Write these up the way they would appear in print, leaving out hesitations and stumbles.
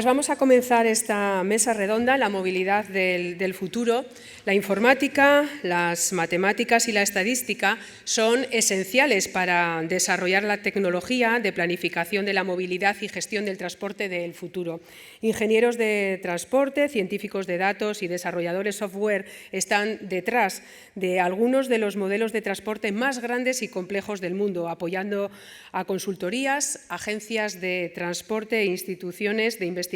Pues vamos a comenzar esta mesa redonda, la movilidad del futuro. La informática, las matemáticas y la estadística son esenciales para desarrollar la tecnología de planificación de la movilidad y gestión del transporte del futuro. Ingenieros de transporte, científicos de datos y desarrolladores software están detrás de algunos de los modelos de transporte más grandes y complejos del mundo, apoyando a consultorías, agencias de transporte e instituciones de investigación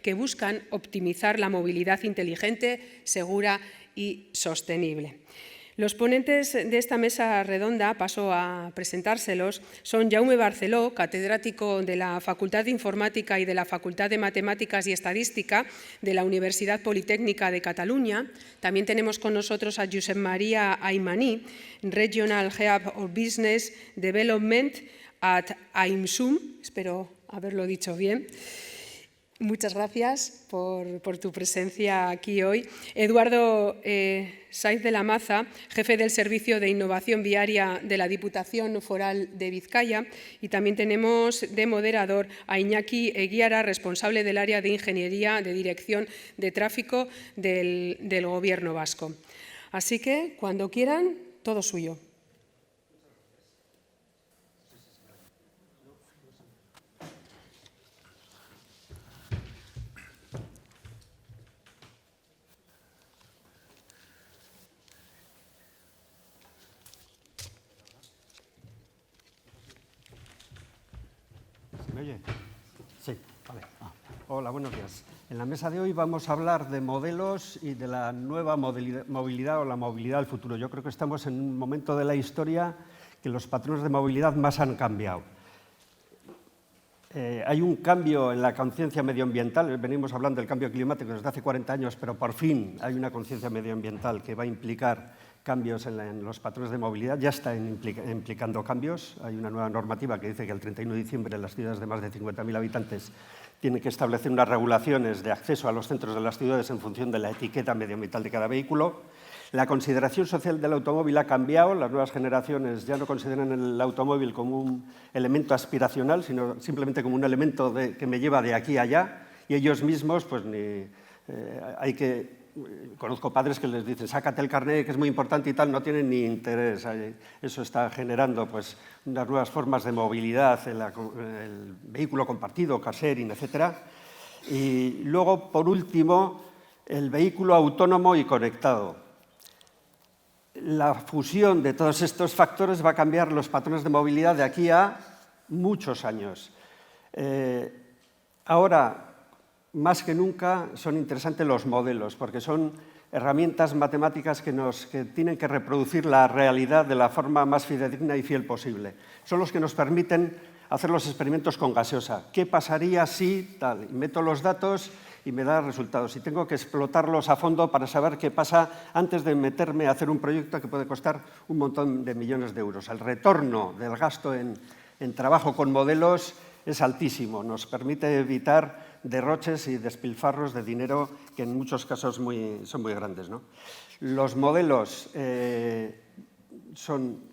que buscan optimizar la movilidad inteligente, segura y sostenible. Los ponentes de esta mesa redonda, paso a presentárselos, son Jaume Barceló, catedrático de la Facultad de Informática y de la Facultad de Matemáticas y Estadística de la Universidad Politécnica de Cataluña. También tenemos con nosotros a Josep María Aymaní, Regional Hub of Business Development at AIMSUM, espero haberlo dicho bien. Muchas gracias por tu presencia aquí hoy. Eduardo Saiz de la Maza, jefe del Servicio de Innovación Viaria de la Diputación Foral de Vizcaya. Y también tenemos de moderador a Iñaki Eguiara, responsable del área de Ingeniería de Dirección de Tráfico del Gobierno vasco. Así que, cuando quieran, todo suyo. ¿Me oye? Sí, vale. Hola, buenos días. En la mesa de hoy vamos a hablar de modelos y de la nueva movilidad o la movilidad del futuro. Yo creo que estamos en un momento de la historia que los patrones de movilidad más han cambiado. Hay un cambio en la conciencia medioambiental. Venimos hablando del cambio climático desde hace 40 años, pero por fin hay una conciencia medioambiental que va a implicar cambios en los patrones de movilidad. Ya está implicando cambios. Hay una nueva normativa que dice que el 31 de diciembre las ciudades de más de 50.000 habitantes tienen que establecer unas regulaciones de acceso a los centros de las ciudades en función de la etiqueta medioambiental de cada vehículo. La consideración social del automóvil ha cambiado. Las nuevas generaciones ya no consideran el automóvil como un elemento aspiracional, sino simplemente como un elemento que me lleva de aquí a allá. Y ellos mismos, pues conozco padres que les dicen, sácate el carnet, que es muy importante y tal, no tienen ni interés. Eso está generando pues, unas nuevas formas de movilidad, el vehículo compartido, car sharing, etc. Y luego, por último, el vehículo autónomo y conectado. La fusión de todos estos factores va a cambiar los patrones de movilidad de aquí a muchos años. Ahora, más que nunca, son interesantes los modelos, porque son herramientas matemáticas que tienen que reproducir la realidad de la forma más fidedigna y fiel posible. Son los que nos permiten hacer los experimentos con gaseosa. ¿Qué pasaría si tal? Y meto los datos y me da resultados. Y tengo que explotarlos a fondo para saber qué pasa antes de meterme a hacer un proyecto que puede costar un montón de millones de euros. El retorno del gasto en trabajo con modelos es altísimo. Nos permite evitar derroches y despilfarros de dinero que en muchos casos son muy grandes, ¿no? Los modelos son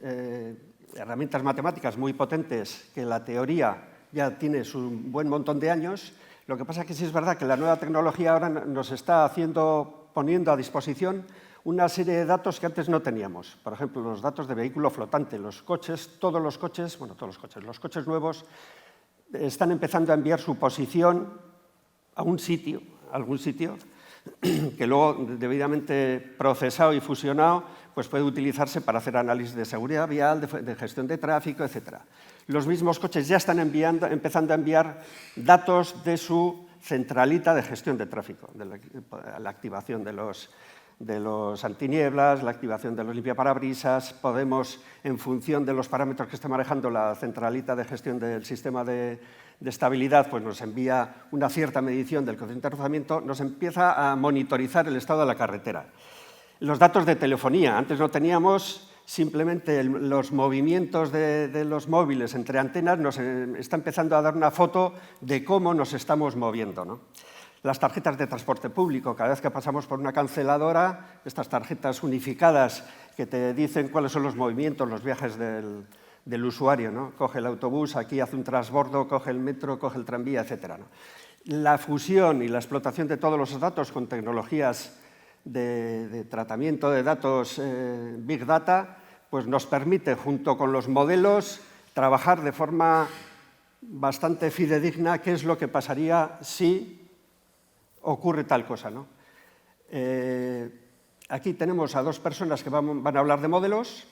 herramientas matemáticas muy potentes que la teoría ya tiene su buen montón de años. Lo que pasa es que sí es verdad que la nueva tecnología ahora nos está poniendo a disposición una serie de datos que antes no teníamos. Por ejemplo, los datos de vehículo flotante, los coches nuevos están empezando a enviar su posición a algún sitio, que luego, debidamente procesado y fusionado, pues puede utilizarse para hacer análisis de seguridad vial, de gestión de tráfico, etc. Los mismos coches ya están empezando a enviar datos de su centralita de gestión de tráfico, de la activación de los antinieblas, la activación de los limpiaparabrisas. Podemos, en función de los parámetros que está manejando la centralita de gestión del sistema de estabilidad, pues nos envía una cierta medición del coeficiente de rozamiento, nos empieza a monitorizar el estado de la carretera. Los datos de telefonía, antes no teníamos, simplemente los movimientos de los móviles entre antenas nos está empezando a dar una foto de cómo nos estamos moviendo, ¿no? Las tarjetas de transporte público, cada vez que pasamos por una canceladora, estas tarjetas unificadas que te dicen cuáles son los movimientos, los viajes del usuario, ¿no? Coge el autobús, aquí hace un transbordo, coge el metro, coge el tranvía, etc., ¿no? La fusión y la explotación de todos los datos con tecnologías de tratamiento de datos Big Data, pues nos permite, junto con los modelos, trabajar de forma bastante fidedigna qué es lo que pasaría si ocurre tal cosa, ¿no? Aquí tenemos a dos personas que van a hablar de modelos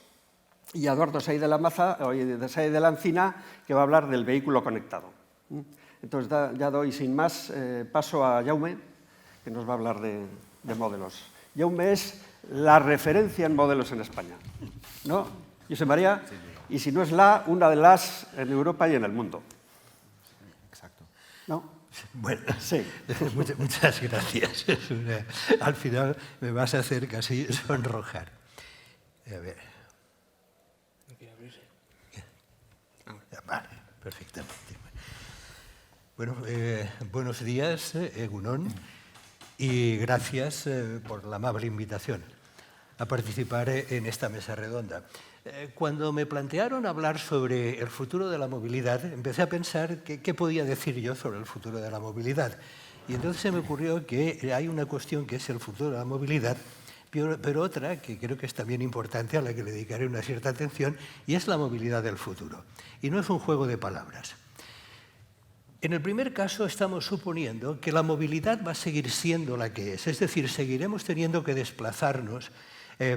y a Eduardo Saez de la Encina, que va a hablar del vehículo conectado. Entonces, ya doy sin más paso a Jaume, que nos va a hablar de modelos. Jaume es la referencia en modelos en España, ¿no, Josep María? Sí, y si no es una de las en Europa y en el mundo. Exacto. ¿No? Bueno, sí. Muchas gracias. Al final me vas a hacer casi sonrojar. A ver. ¿No quiere abrirse? Vale, perfectamente. Bueno, buenos días, Egunon, y gracias por la amable invitación a participar en esta mesa redonda. Cuando me plantearon hablar sobre el futuro de la movilidad, empecé a pensar qué podía decir yo sobre el futuro de la movilidad. Y entonces se me ocurrió que hay una cuestión que es el futuro de la movilidad, pero otra que creo que es también importante, a la que le dedicaré una cierta atención, y es la movilidad del futuro. Y no es un juego de palabras. En el primer caso estamos suponiendo que la movilidad va a seguir siendo la que es decir, seguiremos teniendo que desplazarnos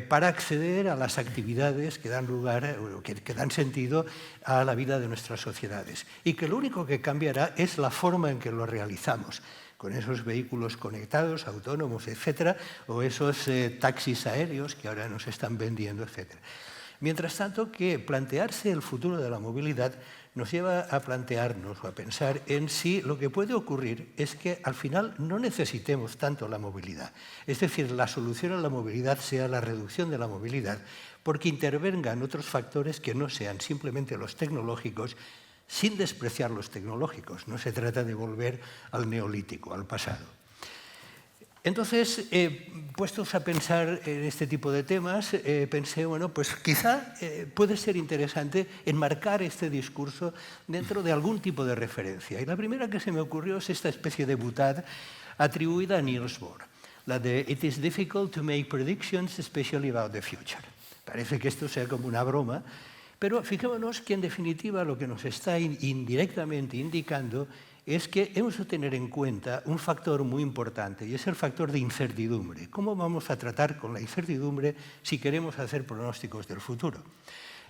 para acceder a las actividades que dan lugar, que dan sentido a la vida de nuestras sociedades. Y que lo único que cambiará es la forma en que lo realizamos, con esos vehículos conectados, autónomos, etcétera, o esos taxis aéreos que ahora nos están vendiendo, etcétera. Mientras tanto, que plantearse el futuro de la movilidad nos lleva a plantearnos o a pensar en si lo que puede ocurrir es que al final no necesitemos tanto la movilidad. Es decir, la solución a la movilidad sea la reducción de la movilidad porque intervengan otros factores que no sean simplemente los tecnológicos, sin despreciar los tecnológicos. No se trata de volver al neolítico, al pasado. Entonces, puestos a pensar en este tipo de temas, pensé, bueno, pues quizá puede ser interesante enmarcar este discurso dentro de algún tipo de referencia. Y la primera que se me ocurrió es esta especie de butad atribuida a Niels Bohr, la de "It is difficult to make predictions, especially about the future". Parece que esto sea como una broma, pero fijémonos que en definitiva lo que nos está indirectamente indicando es que hemos de tener en cuenta un factor muy importante y es el factor de incertidumbre. ¿Cómo vamos a tratar con la incertidumbre si queremos hacer pronósticos del futuro?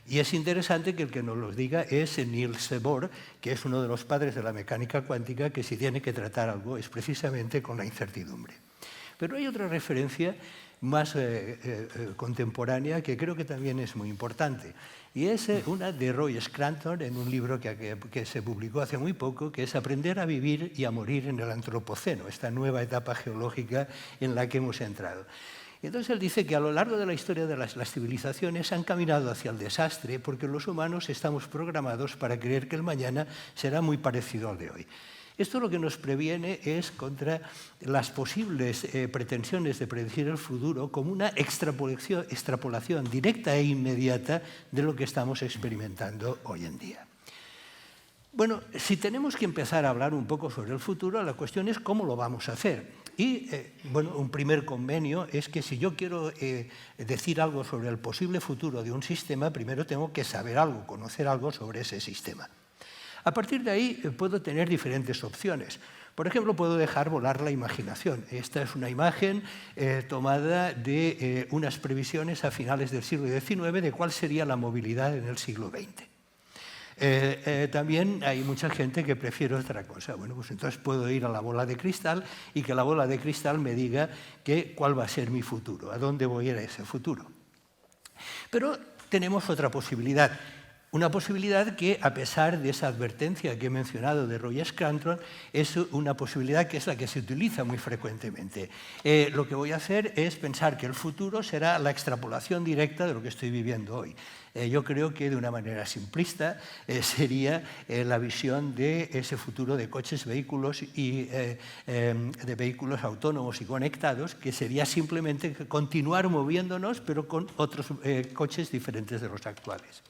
Y es interesante que el que nos lo diga es Niels Bohr, que es uno de los padres de la mecánica cuántica, que si tiene que tratar algo es precisamente con la incertidumbre. Pero hay otra referencia más contemporánea que creo que también es muy importante. Y es una de Roy Scruton en un libro que se publicó hace muy poco, que es Aprender a vivir y a morir en el Antropoceno, esta nueva etapa geológica en la que hemos entrado. Y entonces él dice que a lo largo de la historia de las civilizaciones han caminado hacia el desastre porque los humanos estamos programados para creer que el mañana será muy parecido al de hoy. Esto lo que nos previene es contra las posibles pretensiones de predecir el futuro como una extrapolación directa e inmediata de lo que estamos experimentando hoy en día. Bueno, si tenemos que empezar a hablar un poco sobre el futuro, la cuestión es cómo lo vamos a hacer. Y, bueno, un primer convenio es que si yo quiero decir algo sobre el posible futuro de un sistema, primero tengo que saber algo, conocer algo sobre ese sistema. A partir de ahí puedo tener diferentes opciones. Por ejemplo, puedo dejar volar la imaginación. Esta es una imagen tomada de unas previsiones a finales del siglo XIX de cuál sería la movilidad en el siglo XX. También hay mucha gente que prefiere otra cosa. Bueno, pues entonces puedo ir a la bola de cristal y que la bola de cristal me diga cuál va a ser mi futuro, a dónde voy a ir a ese futuro. Pero tenemos otra posibilidad. Una posibilidad que, a pesar de esa advertencia que he mencionado de Roy Scruton, es una posibilidad que es la que se utiliza muy frecuentemente. Lo que voy a hacer es pensar que el futuro será la extrapolación directa de lo que estoy viviendo hoy. Yo creo que de una manera simplista sería la visión de ese futuro de coches, vehículos y de vehículos autónomos y conectados, que sería simplemente continuar moviéndonos, pero con otros coches diferentes de los actuales.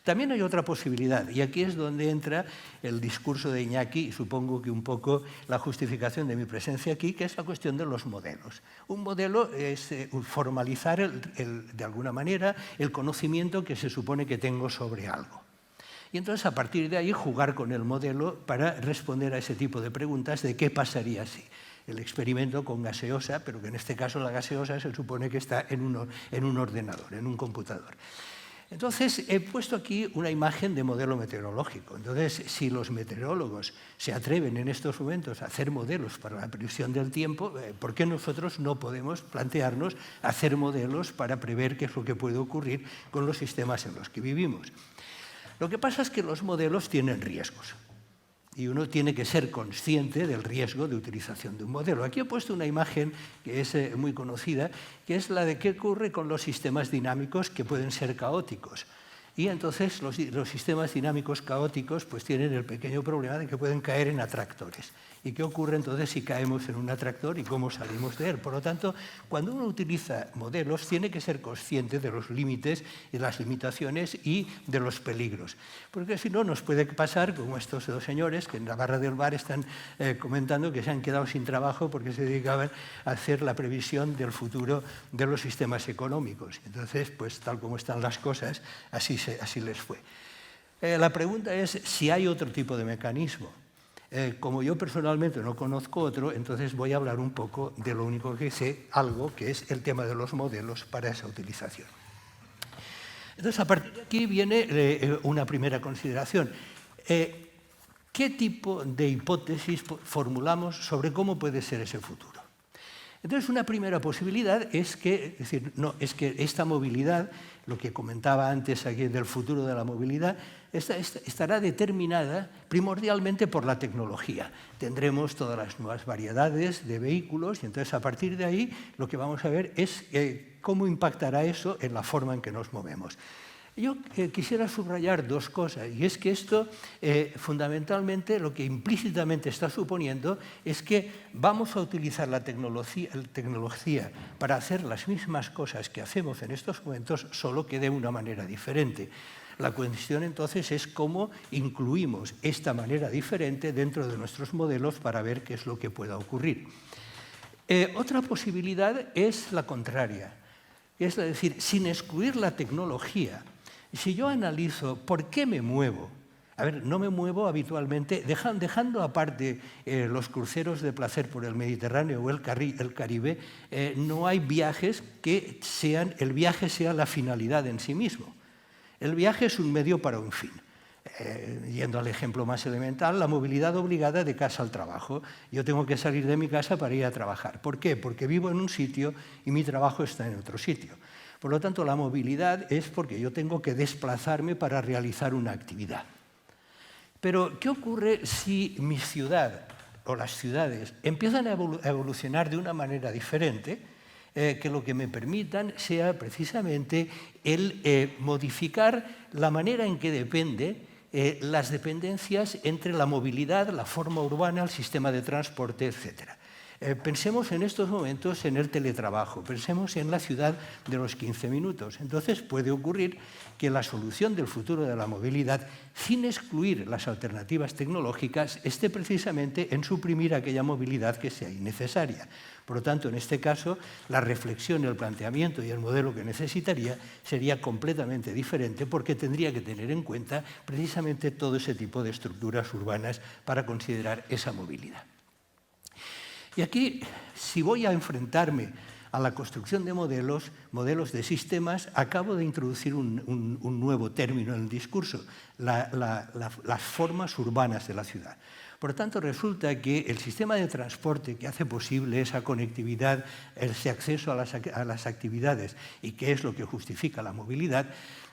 También hay otra posibilidad, y aquí es donde entra el discurso de Iñaki y supongo que un poco la justificación de mi presencia aquí, que es la cuestión de los modelos. Un modelo es formalizar de alguna manera el conocimiento que se supone que tengo sobre algo. Y entonces, a partir de ahí, jugar con el modelo para responder a ese tipo de preguntas de qué pasaría si. El experimento con gaseosa, pero que en este caso la gaseosa se supone que está en un ordenador, en un computador. Entonces, he puesto aquí una imagen de modelo meteorológico. Entonces, si los meteorólogos se atreven en estos momentos a hacer modelos para la previsión del tiempo, ¿por qué nosotros no podemos plantearnos hacer modelos para prever qué es lo que puede ocurrir con los sistemas en los que vivimos? Lo que pasa es que los modelos tienen riesgos. Y uno tiene que ser consciente del riesgo de utilización de un modelo. Aquí he puesto una imagen que es muy conocida, que es la de qué ocurre con los sistemas dinámicos que pueden ser caóticos. Y entonces los sistemas dinámicos caóticos pues tienen el pequeño problema de que pueden caer en atractores. ¿Y qué ocurre entonces si caemos en un atractor y cómo salimos de él? Por lo tanto, cuando uno utiliza modelos, tiene que ser consciente de los límites y las limitaciones y de los peligros. Porque si no, nos puede pasar, como estos dos señores que en la barra del bar están comentando que se han quedado sin trabajo porque se dedicaban a hacer la previsión del futuro de los sistemas económicos. Entonces, pues tal como están las cosas, así les fue. La pregunta es si hay otro tipo de mecanismo. Como yo personalmente no conozco otro, entonces voy a hablar un poco de lo único que sé, algo que es el tema de los modelos para esa utilización. Entonces, a partir de aquí viene una primera consideración. ¿Qué tipo de hipótesis formulamos sobre cómo puede ser ese futuro? Entonces, una primera posibilidad es que esta movilidad, lo que comentaba antes aquí del futuro de la movilidad, estará determinada primordialmente por la tecnología. Tendremos todas las nuevas variedades de vehículos y entonces a partir de ahí lo que vamos a ver es cómo impactará eso en la forma en que nos movemos. Yo quisiera subrayar dos cosas, y es que esto fundamentalmente lo que implícitamente está suponiendo es que vamos a utilizar la tecnología para hacer las mismas cosas que hacemos en estos momentos, solo que de una manera diferente. La cuestión entonces es cómo incluimos esta manera diferente dentro de nuestros modelos para ver qué es lo que pueda ocurrir. Otra posibilidad es la contraria, es decir, sin excluir la tecnología. Si yo analizo por qué me muevo, no me muevo habitualmente, dejando aparte los cruceros de placer por el Mediterráneo o el Caribe, no hay viajes que el viaje sea la finalidad en sí mismo. El viaje es un medio para un fin. Yendo al ejemplo más elemental, la movilidad obligada de casa al trabajo. Yo tengo que salir de mi casa para ir a trabajar. ¿Por qué? Porque vivo en un sitio y mi trabajo está en otro sitio. Por lo tanto, la movilidad es porque yo tengo que desplazarme para realizar una actividad. Pero, ¿qué ocurre si mi ciudad o las ciudades empiezan a evolucionar de una manera diferente, que lo que me permitan sea precisamente el modificar la manera en que depende las dependencias entre la movilidad, la forma urbana, el sistema de transporte, etc.? Pensemos en estos momentos en el teletrabajo, pensemos en la ciudad de los 15 minutos. Entonces puede ocurrir que la solución del futuro de la movilidad, sin excluir las alternativas tecnológicas, esté precisamente en suprimir aquella movilidad que sea innecesaria. Por lo tanto, en este caso, la reflexión, el planteamiento y el modelo que necesitaría sería completamente diferente porque tendría que tener en cuenta precisamente todo ese tipo de estructuras urbanas para considerar esa movilidad. Y aquí, si voy a enfrentarme a la construcción de modelos de sistemas, acabo de introducir un nuevo término en el discurso, las formas urbanas de la ciudad. Por lo tanto, resulta que el sistema de transporte que hace posible esa conectividad, ese acceso a las actividades y que es lo que justifica la movilidad,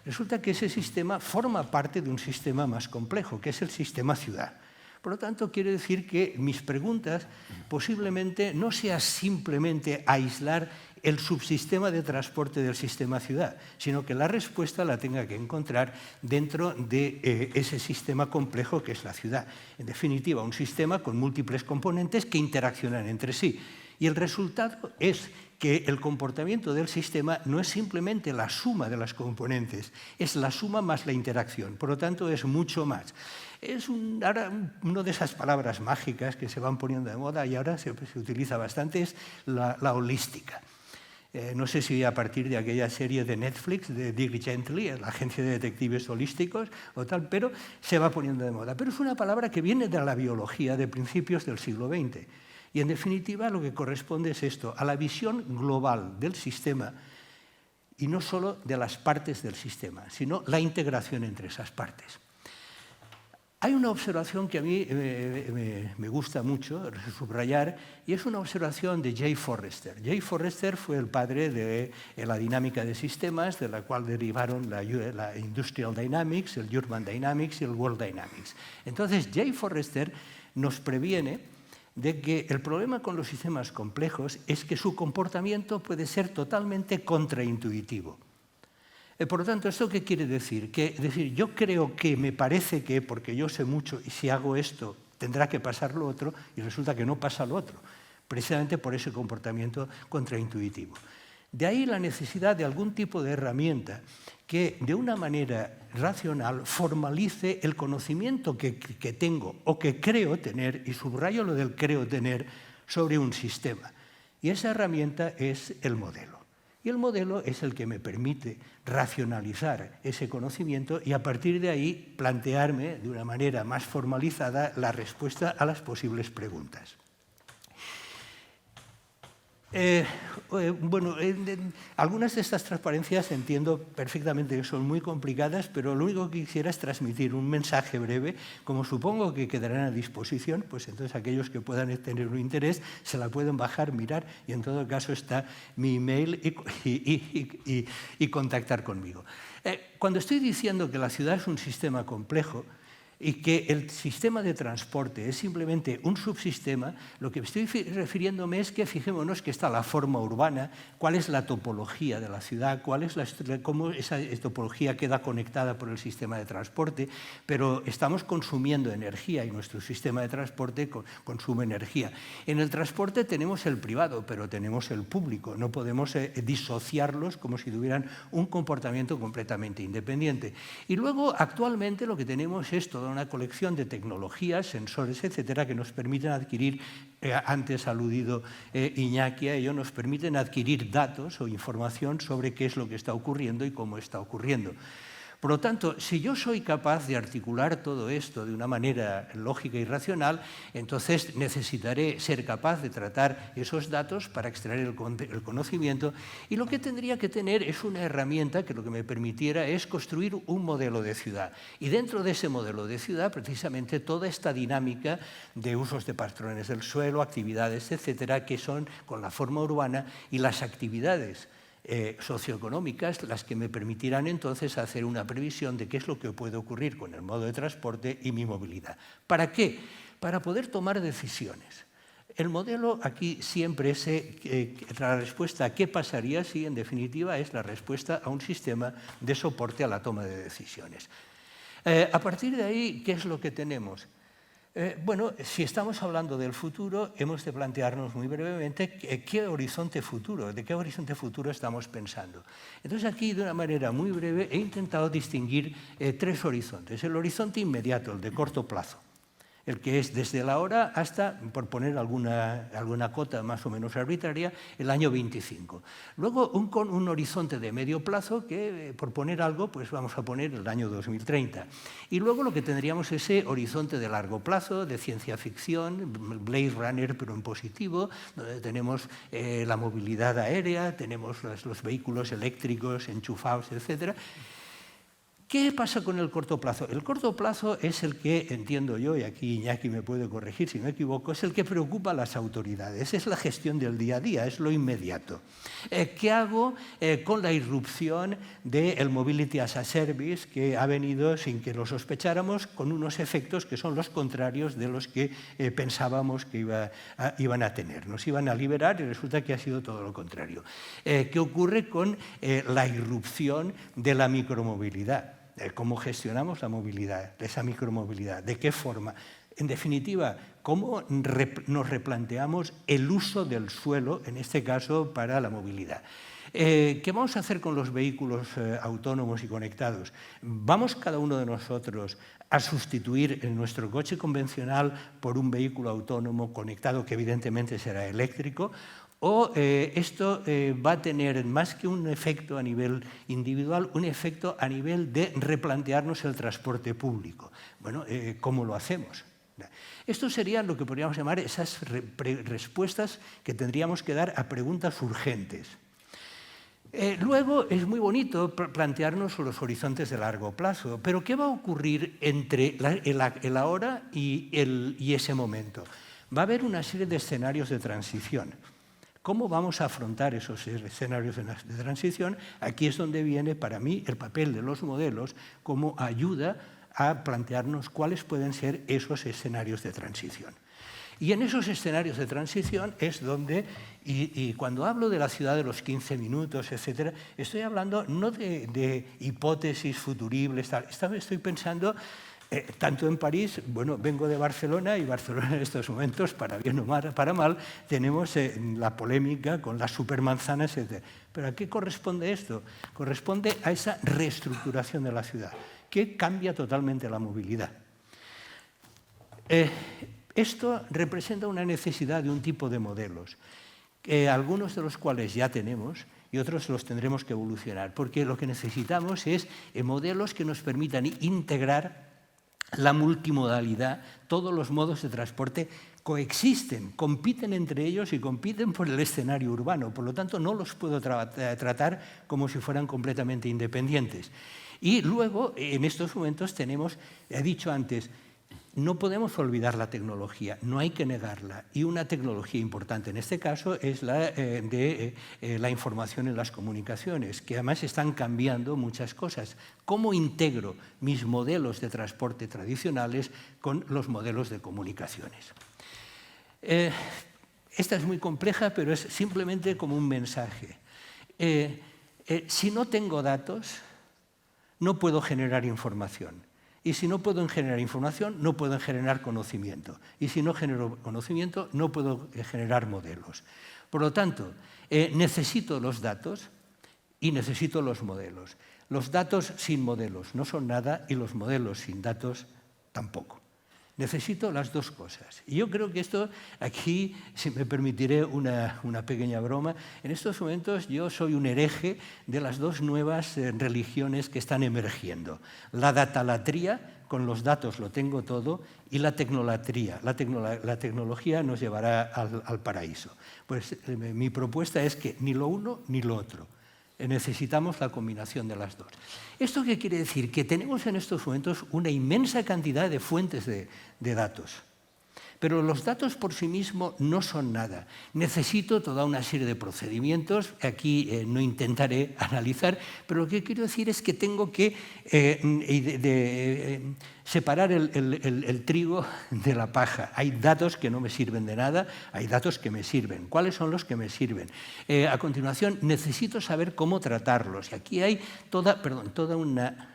resulta que ese sistema forma parte de un sistema más complejo, que es el sistema ciudad. Por lo tanto, quiere decir que mis preguntas posiblemente no sea simplemente aislar el subsistema de transporte del sistema ciudad, sino que la respuesta la tenga que encontrar dentro de ese sistema complejo que es la ciudad. En definitiva, un sistema con múltiples componentes que interaccionan entre sí. Y el resultado es que el comportamiento del sistema no es simplemente la suma de las componentes, es la suma más la interacción. Por lo tanto, es mucho más. Es ahora una de esas palabras mágicas que se van poniendo de moda y ahora se utiliza bastante, es la holística. No sé si a partir de aquella serie de Netflix de Dick Gently, la agencia de detectives holísticos o tal, pero se va poniendo de moda. Pero es una palabra que viene de la biología de principios del siglo XX. Y en definitiva lo que corresponde es esto, a la visión global del sistema y no solo de las partes del sistema, sino la integración entre esas partes. Hay una observación que a mí me gusta mucho subrayar y es una observación de Jay Forrester. Jay Forrester fue el padre de la dinámica de sistemas, de la cual derivaron la Industrial Dynamics, el Urban Dynamics y el World Dynamics. Entonces, Jay Forrester nos previene de que el problema con los sistemas complejos es que su comportamiento puede ser totalmente contraintuitivo. Por lo tanto, ¿esto qué quiere decir? Yo creo que me parece que, porque yo sé mucho y si hago esto tendrá que pasar lo otro, y resulta que no pasa lo otro, precisamente por ese comportamiento contraintuitivo. De ahí la necesidad de algún tipo de herramienta que de una manera racional formalice el conocimiento que tengo o que creo tener, y subrayo lo del creo tener, sobre un sistema. Y esa herramienta es el modelo. Y el modelo es el que me permite racionalizar ese conocimiento y a partir de ahí plantearme de una manera más formalizada la respuesta a las posibles preguntas. Algunas de estas transparencias entiendo perfectamente que son muy complicadas, pero lo único que quisiera es transmitir un mensaje breve, como supongo que quedarán a disposición, pues entonces aquellos que puedan tener un interés se la pueden bajar, mirar, y en todo caso está mi email y contactar conmigo. Cuando estoy diciendo que la ciudad es un sistema complejo, y que el sistema de transporte es simplemente un subsistema, lo que estoy refiriéndome es que fijémonos que está la forma urbana, cuál es la topología de la ciudad, cómo esa topología queda conectada por el sistema de transporte, pero estamos consumiendo energía y nuestro sistema de transporte consume energía. En el transporte tenemos el privado, pero tenemos el público, no podemos disociarlos como si tuvieran un comportamiento completamente independiente. Y luego, actualmente, lo que tenemos es toda una colección de tecnologías, sensores, etcétera, que nos permiten adquirir, antes aludido Iñaki a ello, nos permiten adquirir datos o información sobre qué es lo que está ocurriendo y cómo está ocurriendo. Por lo tanto, si yo soy capaz de articular todo esto de una manera lógica y racional, entonces necesitaré ser capaz de tratar esos datos para extraer el conocimiento, y lo que tendría que tener es una herramienta que lo que me permitiera es construir un modelo de ciudad. Y dentro de ese modelo de ciudad, precisamente toda esta dinámica de usos de patrones del suelo, actividades, etcétera, que son con la forma urbana y las actividades socioeconómicas, las que me permitirán entonces hacer una previsión de qué es lo que puede ocurrir con el modo de transporte y mi movilidad. ¿Para qué? Para poder tomar decisiones. El modelo aquí siempre es la respuesta a qué pasaría si, en definitiva, es la respuesta a un sistema de soporte a la toma de decisiones. A partir de ahí, ¿qué es lo que tenemos? Si estamos hablando del futuro, hemos de plantearnos muy brevemente qué horizonte futuro, de qué horizonte futuro estamos pensando. Entonces, aquí, de una manera muy breve, he intentado distinguir tres horizontes. El horizonte inmediato, el de corto plazo, el que es desde la hora hasta, por poner alguna cota más o menos arbitraria, el año 25. Luego, un horizonte de medio plazo que, por poner algo, pues vamos a poner el año 2030. Y luego lo que tendríamos es ese horizonte de largo plazo, de ciencia ficción, Blade Runner, pero en positivo, donde tenemos la movilidad aérea, tenemos los vehículos eléctricos enchufados, etcétera. ¿Qué pasa con el corto plazo? El corto plazo es el que, entiendo yo, y aquí Iñaki me puede corregir si me equivoco, es el que preocupa a las autoridades, es la gestión del día a día, es lo inmediato. ¿Qué hago con la irrupción del Mobility as a Service, que ha venido sin que lo sospecháramos, con unos efectos que son los contrarios de los que pensábamos que iban a tener? Nos iban a liberar y resulta que ha sido todo lo contrario. ¿Qué ocurre con la irrupción de la micromovilidad? ¿Cómo gestionamos la movilidad, esa micromovilidad? ¿De qué forma? En definitiva, cómo nos replanteamos el uso del suelo, en este caso para la movilidad. ¿Qué vamos a hacer con los vehículos autónomos y conectados? ¿Vamos cada uno de nosotros a sustituir nuestro coche convencional por un vehículo autónomo conectado que evidentemente será eléctrico? ¿O esto va a tener más que un efecto a nivel individual, un efecto a nivel de replantearnos el transporte público? Bueno, ¿cómo lo hacemos? Esto sería lo que podríamos llamar esas respuestas que tendríamos que dar a preguntas urgentes. Luego es muy bonito plantearnos los horizontes de largo plazo, pero ¿qué va a ocurrir entre el ahora y ese momento? Va a haber una serie de escenarios de transición. ¿Cómo vamos a afrontar esos escenarios de transición? Aquí es donde viene, para mí, el papel de los modelos como ayuda a plantearnos cuáles pueden ser esos escenarios de transición. Y en esos escenarios de transición es donde, y cuando hablo de la ciudad de los 15 minutos, etcétera, estoy hablando no de hipótesis futuribles, estoy pensando tanto en París, bueno, vengo de Barcelona y Barcelona en estos momentos, para bien o para mal, tenemos la polémica con las supermanzanas, etc. ¿Pero a qué corresponde esto? Corresponde a esa reestructuración de la ciudad, que cambia totalmente la movilidad. Esto representa una necesidad de un tipo de modelos, algunos de los cuales ya tenemos y otros los tendremos que evolucionar, porque lo que necesitamos es modelos que nos permitan integrar la multimodalidad. Todos los modos de transporte coexisten, compiten entre ellos y compiten por el escenario urbano. Por lo tanto, no los puedo tratar como si fueran completamente independientes. Y luego, en estos momentos tenemos, he dicho antes, no podemos olvidar la tecnología, no hay que negarla. Y una tecnología importante en este caso es la de la información en las comunicaciones, que además están cambiando muchas cosas. ¿Cómo integro mis modelos de transporte tradicionales con los modelos de comunicaciones? Esta es muy compleja, pero es simplemente como un mensaje. Si no tengo datos, no puedo generar información. Y si no puedo generar información, no puedo generar conocimiento. Y si no genero conocimiento, no puedo generar modelos. Por lo tanto, necesito los datos y necesito los modelos. Los datos sin modelos no son nada y los modelos sin datos tampoco. Necesito las dos cosas. Y yo creo que esto, aquí, si me permitiré una pequeña broma, en estos momentos yo soy un hereje de las dos nuevas religiones que están emergiendo. La datalatría, con los datos lo tengo todo, y la tecnolatría. La tecnología nos llevará al paraíso. Pues mi propuesta es que ni lo uno ni lo otro. Necesitamos la combinación de las dos. ¿Esto qué quiere decir? Que tenemos en estos momentos una inmensa cantidad de fuentes de datos. Pero los datos por sí mismos no son nada. Necesito toda una serie de procedimientos, aquí no intentaré analizar, pero lo que quiero decir es que tengo que separar el trigo de la paja. Hay datos que no me sirven de nada, hay datos que me sirven. ¿Cuáles son los que me sirven? A continuación, necesito saber cómo tratarlos. Y aquí hay toda una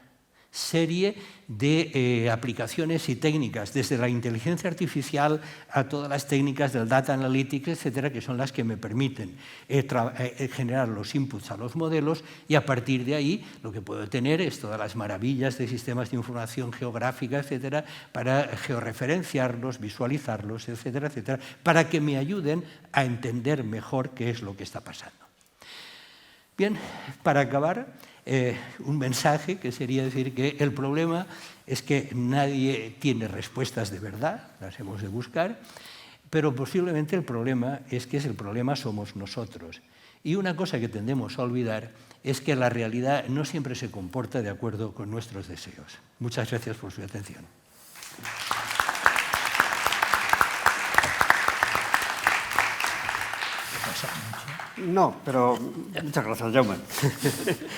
serie de aplicaciones y técnicas, desde la inteligencia artificial a todas las técnicas del data analytics, etcétera, que son las que me permiten generar los inputs a los modelos, y a partir de ahí lo que puedo tener es todas las maravillas de sistemas de información geográfica, etcétera, para georreferenciarlos, visualizarlos, etcétera, etcétera, para que me ayuden a entender mejor qué es lo que está pasando. Bien, para acabar, un mensaje que sería decir que el problema es que nadie tiene respuestas de verdad, las hemos de buscar, pero posiblemente el problema es que el problema somos nosotros. Y una cosa que tendemos a olvidar es que la realidad no siempre se comporta de acuerdo con nuestros deseos. Muchas gracias por su atención. No, pero muchas gracias, Jaume.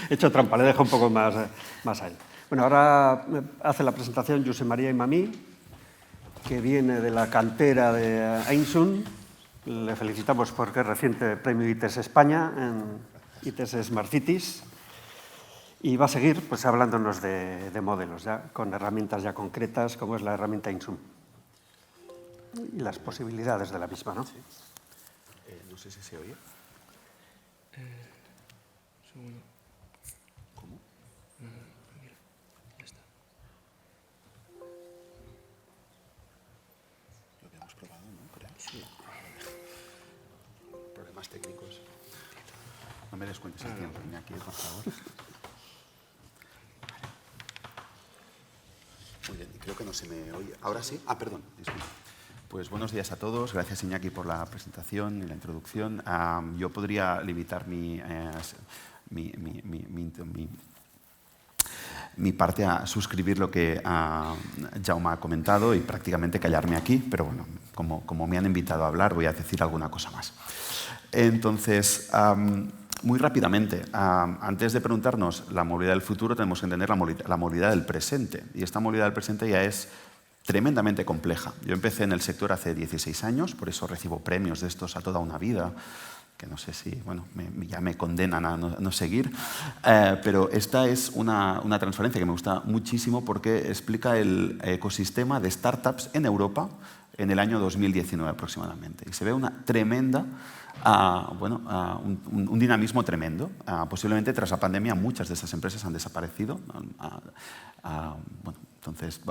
He hecho trampa, le dejo un poco más a él. Bueno, ahora hace la presentación Josep María Imamí, que viene de la cantera de Einsun. Le felicitamos porque es reciente premio ITES España en ITES Smart Cities. Y va a seguir pues, hablándonos de modelos, ya, con herramientas ya concretas, como es la herramienta Einsun. y las posibilidades de la misma, ¿no? Sí. No sé si se oye. Un segundo. ¿Cómo? Mira, ya está. Lo habíamos probado, ¿no? Creo. Sí. Problemas técnicos. No me descuentes el tiempo, Iñaki, por favor. Muy bien, y creo que no se me oye. ¿Ahora sí? Ah, perdón, disculpe. Pues buenos días a todos. Gracias, Iñaki, por la presentación y la introducción. Yo podría limitar mi parte a suscribir lo que Jaume ha comentado y prácticamente callarme aquí, pero bueno, como me han invitado a hablar, voy a decir alguna cosa más. Entonces, muy rápidamente, antes de preguntarnos la movilidad del futuro, tenemos que entender la movilidad del presente. Y esta movilidad del presente ya es tremendamente compleja. Yo empecé en el sector hace 16 años, por eso recibo premios de estos a toda una vida, que no sé si, bueno, ya me condenan a no seguir, pero esta es una transferencia que me gusta muchísimo porque explica el ecosistema de startups en Europa en el año 2019 aproximadamente. Y se ve una tremenda, un dinamismo tremendo. Posiblemente tras la pandemia muchas de esas empresas han desaparecido. Bueno, entonces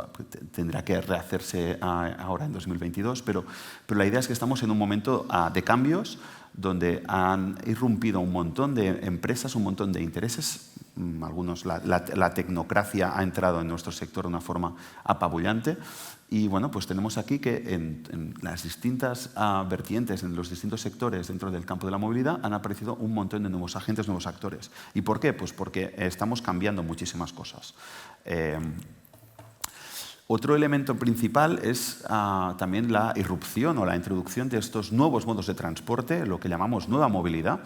tendrá que rehacerse ahora en 2022, pero la idea es que estamos en un momento de cambios donde han irrumpido un montón de empresas, un montón de intereses. Algunos, la tecnocracia ha entrado en nuestro sector de una forma apabullante. Y bueno, pues tenemos aquí que en las distintas vertientes, en los distintos sectores dentro del campo de la movilidad, han aparecido un montón de nuevos agentes, nuevos actores. ¿Y por qué? Pues porque estamos cambiando muchísimas cosas. Otro elemento principal es también la irrupción o la introducción de estos nuevos modos de transporte, lo que llamamos nueva movilidad.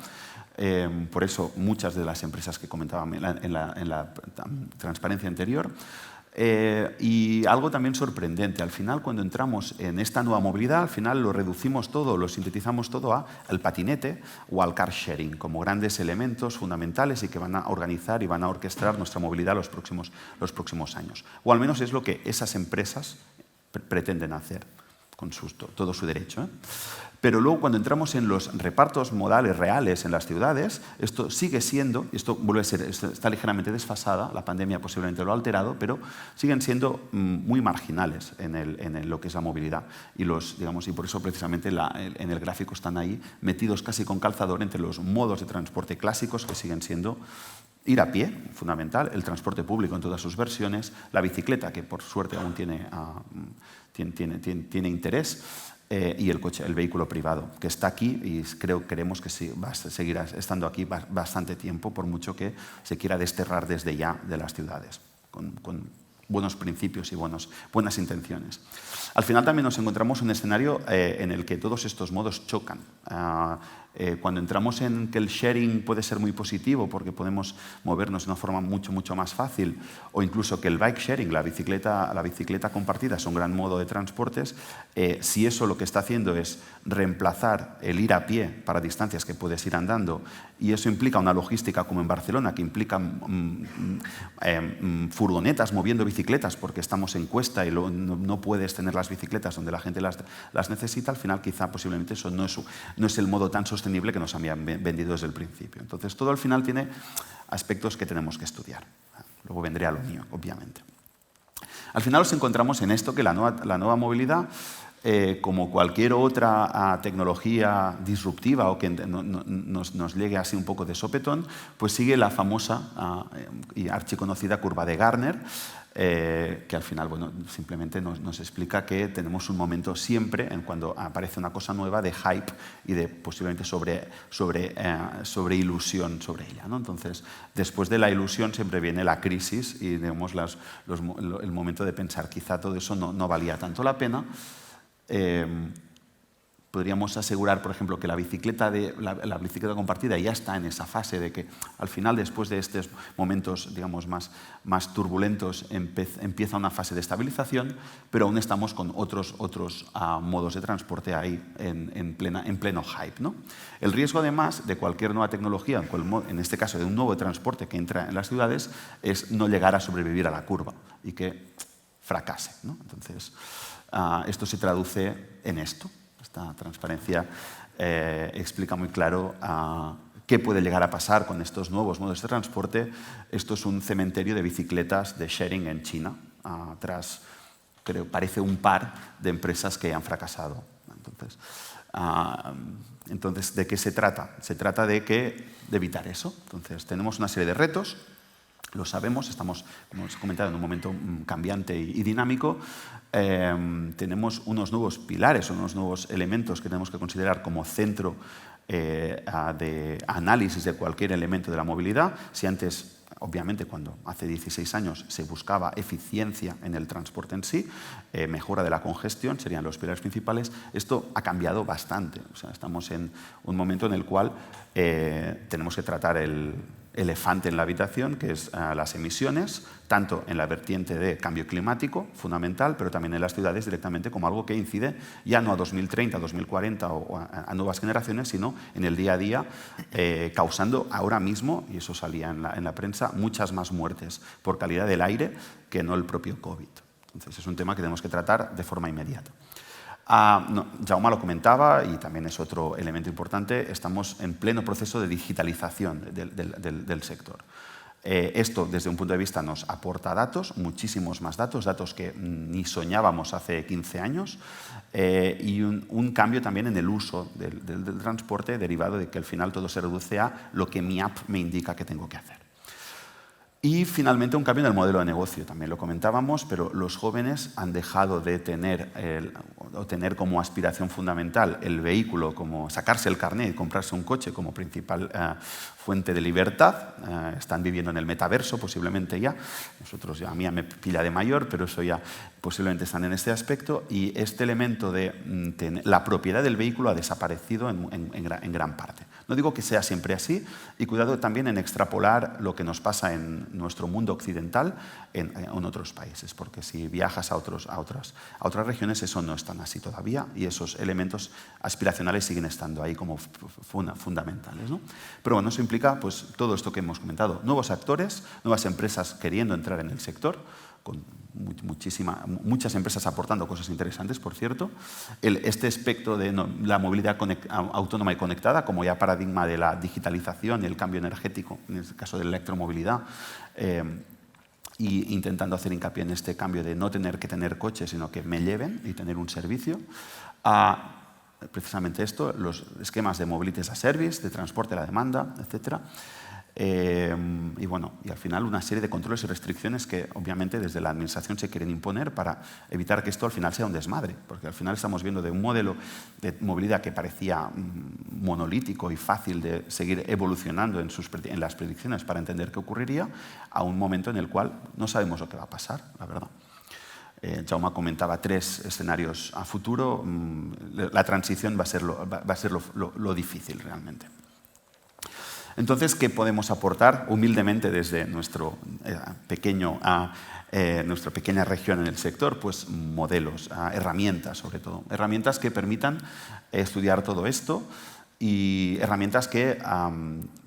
Por eso muchas de las empresas que comentaba en la transparencia anterior. Y algo también sorprendente, al final cuando entramos en esta nueva movilidad, al final lo reducimos todo, lo sintetizamos todo al patinete o al car sharing como grandes elementos fundamentales y que van a organizar y van a orquestar nuestra movilidad los próximos años. O al menos es lo que esas empresas pretenden hacer con todo su derecho. Pero luego cuando entramos en los repartos modales reales en las ciudades, esto sigue siendo, esto vuelve a ser, está ligeramente desfasada, la pandemia posiblemente lo ha alterado, pero siguen siendo muy marginales en lo que es la movilidad. Y, y por eso precisamente en el gráfico están ahí metidos casi con calzador entre los modos de transporte clásicos que siguen siendo ir a pie, fundamental, el transporte público en todas sus versiones, la bicicleta, que por suerte aún tiene interés, y el vehículo privado, que está aquí y creemos que sí, va a seguir estando aquí bastante tiempo, por mucho que se quiera desterrar desde ya de las ciudades, con buenos principios y buenas intenciones. Al final también nos encontramos un escenario en el que todos estos modos chocan. Cuando entramos en que el sharing puede ser muy positivo porque podemos movernos de una forma mucho más fácil, o incluso que el bike sharing, la bicicleta compartida, es un gran modo de transportes, si eso lo que está haciendo es reemplazar el ir a pie para distancias que puedes ir andando, y eso implica una logística como en Barcelona, que implica furgonetas moviendo bicicletas porque estamos en cuesta y no puedes tener las bicicletas donde la gente las necesita, al final quizá posiblemente eso no es el modo tan sostenible que nos habían vendido desde el principio. Entonces todo al final tiene aspectos que tenemos que estudiar. Luego vendré a lo mío, obviamente. Al final nos encontramos en esto que la nueva movilidad, como cualquier otra tecnología disruptiva o que nos llegue así un poco de sopetón, pues sigue la famosa y archiconocida curva de Gartner, que al final simplemente nos explica que tenemos un momento siempre, cuando aparece una cosa nueva, de hype y de posiblemente sobre ilusión sobre ella, ¿no? Entonces, después de la ilusión siempre viene la crisis y digamos, el momento de pensar quizá todo eso no valía tanto la pena. Podríamos asegurar, por ejemplo, que la bicicleta compartida ya está en esa fase de que al final, después de estos momentos, digamos, más turbulentos, empieza una fase de estabilización, pero aún estamos con otros modos de transporte ahí en pleno hype, ¿no? El riesgo, además, de cualquier nueva tecnología, en este caso de un nuevo transporte que entra en las ciudades, es no llegar a sobrevivir a la curva y que fracase, ¿no? Entonces, esto se traduce en esto. Esta transparencia explica muy claro qué puede llegar a pasar con estos nuevos modos de transporte. Esto es un cementerio de bicicletas de sharing en China, parece un par de empresas que han fracasado. Entonces, ¿de qué se trata? Se trata de evitar eso. Entonces, tenemos una serie de retos, lo sabemos, estamos, como os he comentado, en un momento cambiante y dinámico. Tenemos unos nuevos pilares, unos nuevos elementos que tenemos que considerar como centro de análisis de cualquier elemento de la movilidad. Si antes, obviamente, cuando hace 16 años se buscaba eficiencia en el transporte en sí, mejora de la congestión, serían los pilares principales, esto ha cambiado bastante. O sea, estamos en un momento en el cual tenemos que tratar el elefante en la habitación, que es las emisiones, tanto en la vertiente de cambio climático, fundamental, pero también en las ciudades directamente como algo que incide ya no a 2030, 2040 o a nuevas generaciones, sino en el día a día, causando ahora mismo, y eso salía en la prensa, muchas más muertes por calidad del aire que no el propio COVID. Entonces es un tema que tenemos que tratar de forma inmediata. Jaume lo comentaba y también es otro elemento importante, estamos en pleno proceso de digitalización del sector. Esto, desde un punto de vista, nos aporta datos, muchísimos más datos, datos que ni soñábamos hace 15 años, y un cambio también en el uso del transporte derivado de que al final todo se reduce a lo que mi app me indica que tengo que hacer. Y finalmente un cambio en el modelo de negocio, también lo comentábamos, pero los jóvenes han dejado de tener como aspiración fundamental el vehículo, como sacarse el carnet y comprarse un coche como principal fuente de libertad. Están viviendo en el metaverso posiblemente ya. Nosotros, ya a mí me pilla de mayor, pero eso ya posiblemente están en este aspecto. Y este elemento de la propiedad del vehículo ha desaparecido en gran parte. No digo que sea siempre así, y cuidado también en extrapolar lo que nos pasa en nuestro mundo occidental en otros países, porque si viajas a otras regiones eso no es tan así todavía y esos elementos aspiracionales siguen estando ahí como fundamentales, ¿no? Pero bueno, eso implica pues, todo esto que hemos comentado, nuevos actores, nuevas empresas queriendo entrar en el sector, con muchas empresas aportando cosas interesantes, por cierto. Este aspecto de la movilidad autónoma y conectada, como ya paradigma de la digitalización y el cambio energético, en el caso de la electromovilidad, y intentando hacer hincapié en este cambio de no tener que tener coche, sino que me lleven y tener un servicio. Precisamente esto, los esquemas de mobility as a service, de transporte a la demanda, etc. Y bueno, y al final una serie de controles y restricciones que obviamente desde la administración se quieren imponer para evitar que esto al final sea un desmadre, porque al final estamos viendo de un modelo de movilidad que parecía monolítico y fácil de seguir evolucionando en las predicciones para entender qué ocurriría, a un momento en el cual no sabemos lo que va a pasar, la verdad. Jaume comentaba 3 escenarios a futuro. La transición va a ser lo difícil realmente. Entonces, ¿qué podemos aportar humildemente desde nuestra pequeña región en el sector? Pues modelos, herramientas sobre todo. Herramientas que permitan estudiar todo esto y herramientas que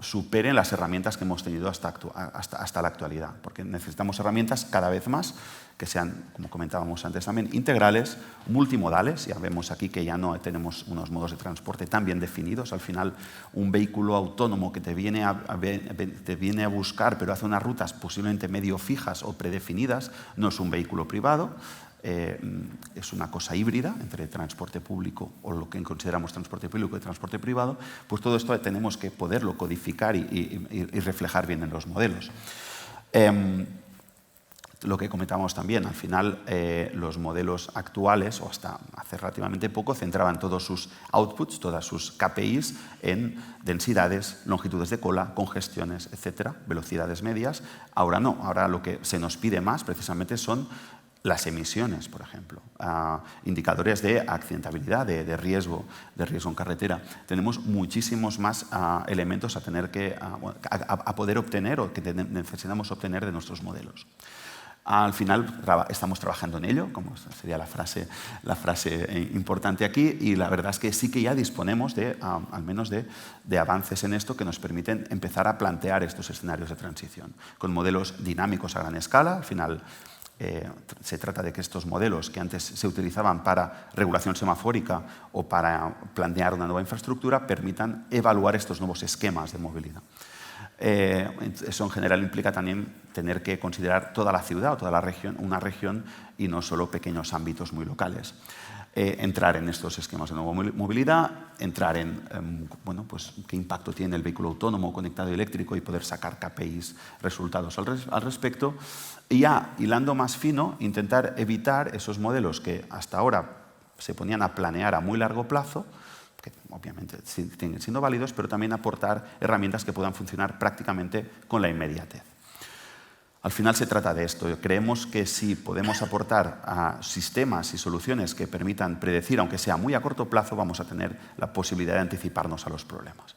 superen las herramientas que hemos tenido hasta la actualidad. Porque necesitamos herramientas cada vez más que sean, como comentábamos antes también, integrales, multimodales. Ya vemos aquí que ya no tenemos unos modos de transporte tan bien definidos. Al final, un vehículo autónomo que te viene a buscar, pero hace unas rutas posiblemente medio fijas o predefinidas, no es un vehículo privado. Es una cosa híbrida entre transporte público o lo que consideramos transporte público y transporte privado. Pues todo esto tenemos que poderlo codificar y reflejar bien en los modelos. Lo que comentábamos también, al final los modelos actuales, o hasta hace relativamente poco, centraban todos sus outputs, todas sus KPIs en densidades, longitudes de cola, congestiones, etcétera, velocidades medias. Ahora no, ahora lo que se nos pide más precisamente son las emisiones, por ejemplo, indicadores de accidentabilidad, de riesgo en carretera. Tenemos muchísimos más elementos a poder obtener o que necesitamos obtener de nuestros modelos. Al final estamos trabajando en ello, como sería la frase importante aquí, y la verdad es que sí que ya disponemos al menos de avances en esto que nos permiten empezar a plantear estos escenarios de transición, con modelos dinámicos a gran escala. Al final se trata de que estos modelos que antes se utilizaban para regulación semafórica o para planear una nueva infraestructura permitan evaluar estos nuevos esquemas de movilidad. Eso en general implica también tener que considerar toda la ciudad o toda la región, una región, y no solo pequeños ámbitos muy locales. Entrar en estos esquemas de nueva movilidad, entrar en bueno, pues, qué impacto tiene el vehículo autónomo conectado y eléctrico y poder sacar KPIs, resultados al respecto. Y ya, hilando más fino, intentar evitar esos modelos que hasta ahora se ponían a planear a muy largo plazo, que obviamente siguen siendo válidos, pero también aportar herramientas que puedan funcionar prácticamente con la inmediatez. Al final se trata de esto. Creemos que si podemos aportar a sistemas y soluciones que permitan predecir, aunque sea muy a corto plazo, vamos a tener la posibilidad de anticiparnos a los problemas.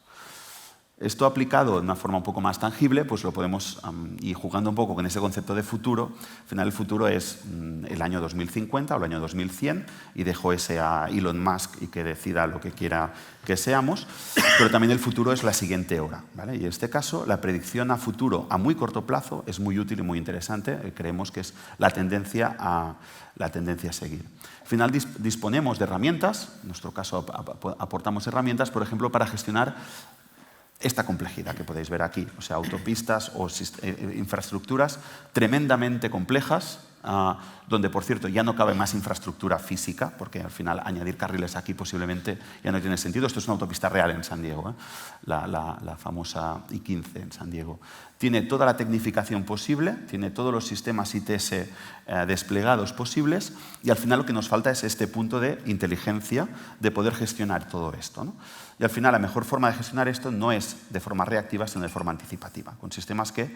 Esto aplicado de una forma un poco más tangible, pues lo podemos, y jugando un poco con ese concepto de futuro, al final el futuro es el año 2050 o el año 2100, y dejo ese a Elon Musk y que decida lo que quiera que seamos, pero también el futuro es la siguiente hora, ¿vale? Y en este caso, la predicción a futuro a muy corto plazo es muy útil y muy interesante. Creemos que es la tendencia a seguir. Al final disponemos de herramientas, en nuestro caso aportamos herramientas, por ejemplo, para gestionar esta complejidad que podéis ver aquí, o sea, autopistas o infraestructuras tremendamente complejas, donde, por cierto, ya no cabe más infraestructura física, porque al final añadir carriles aquí posiblemente ya no tiene sentido. Esto es una autopista real en San Diego, la famosa I-15 en San Diego. Tiene toda la tecnificación posible, tiene todos los sistemas ITS desplegados posibles, y al final lo que nos falta es este punto de inteligencia de poder gestionar todo esto, ¿no? Y al final la mejor forma de gestionar esto no es de forma reactiva, sino de forma anticipativa, con sistemas que,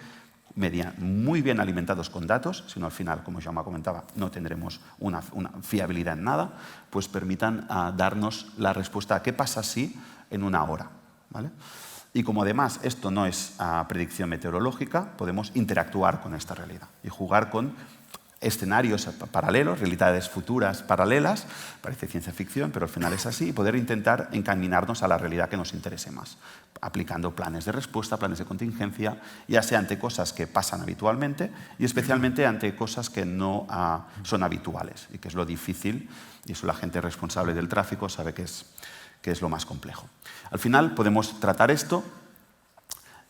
muy bien alimentados con datos, sino al final, como Jaume comentaba, no tendremos una fiabilidad en nada, pues permitan darnos la respuesta a qué pasa si en una hora, ¿vale? Y como además esto no es predicción meteorológica, podemos interactuar con esta realidad y jugar con escenarios paralelos, realidades futuras paralelas. Parece ciencia ficción, pero al final es así, y poder intentar encaminarnos a la realidad que nos interese más, aplicando planes de respuesta, planes de contingencia, ya sea ante cosas que pasan habitualmente y especialmente ante cosas que no son habituales, y que es lo difícil, y eso la gente responsable del tráfico sabe que es lo más complejo. Al final podemos tratar esto,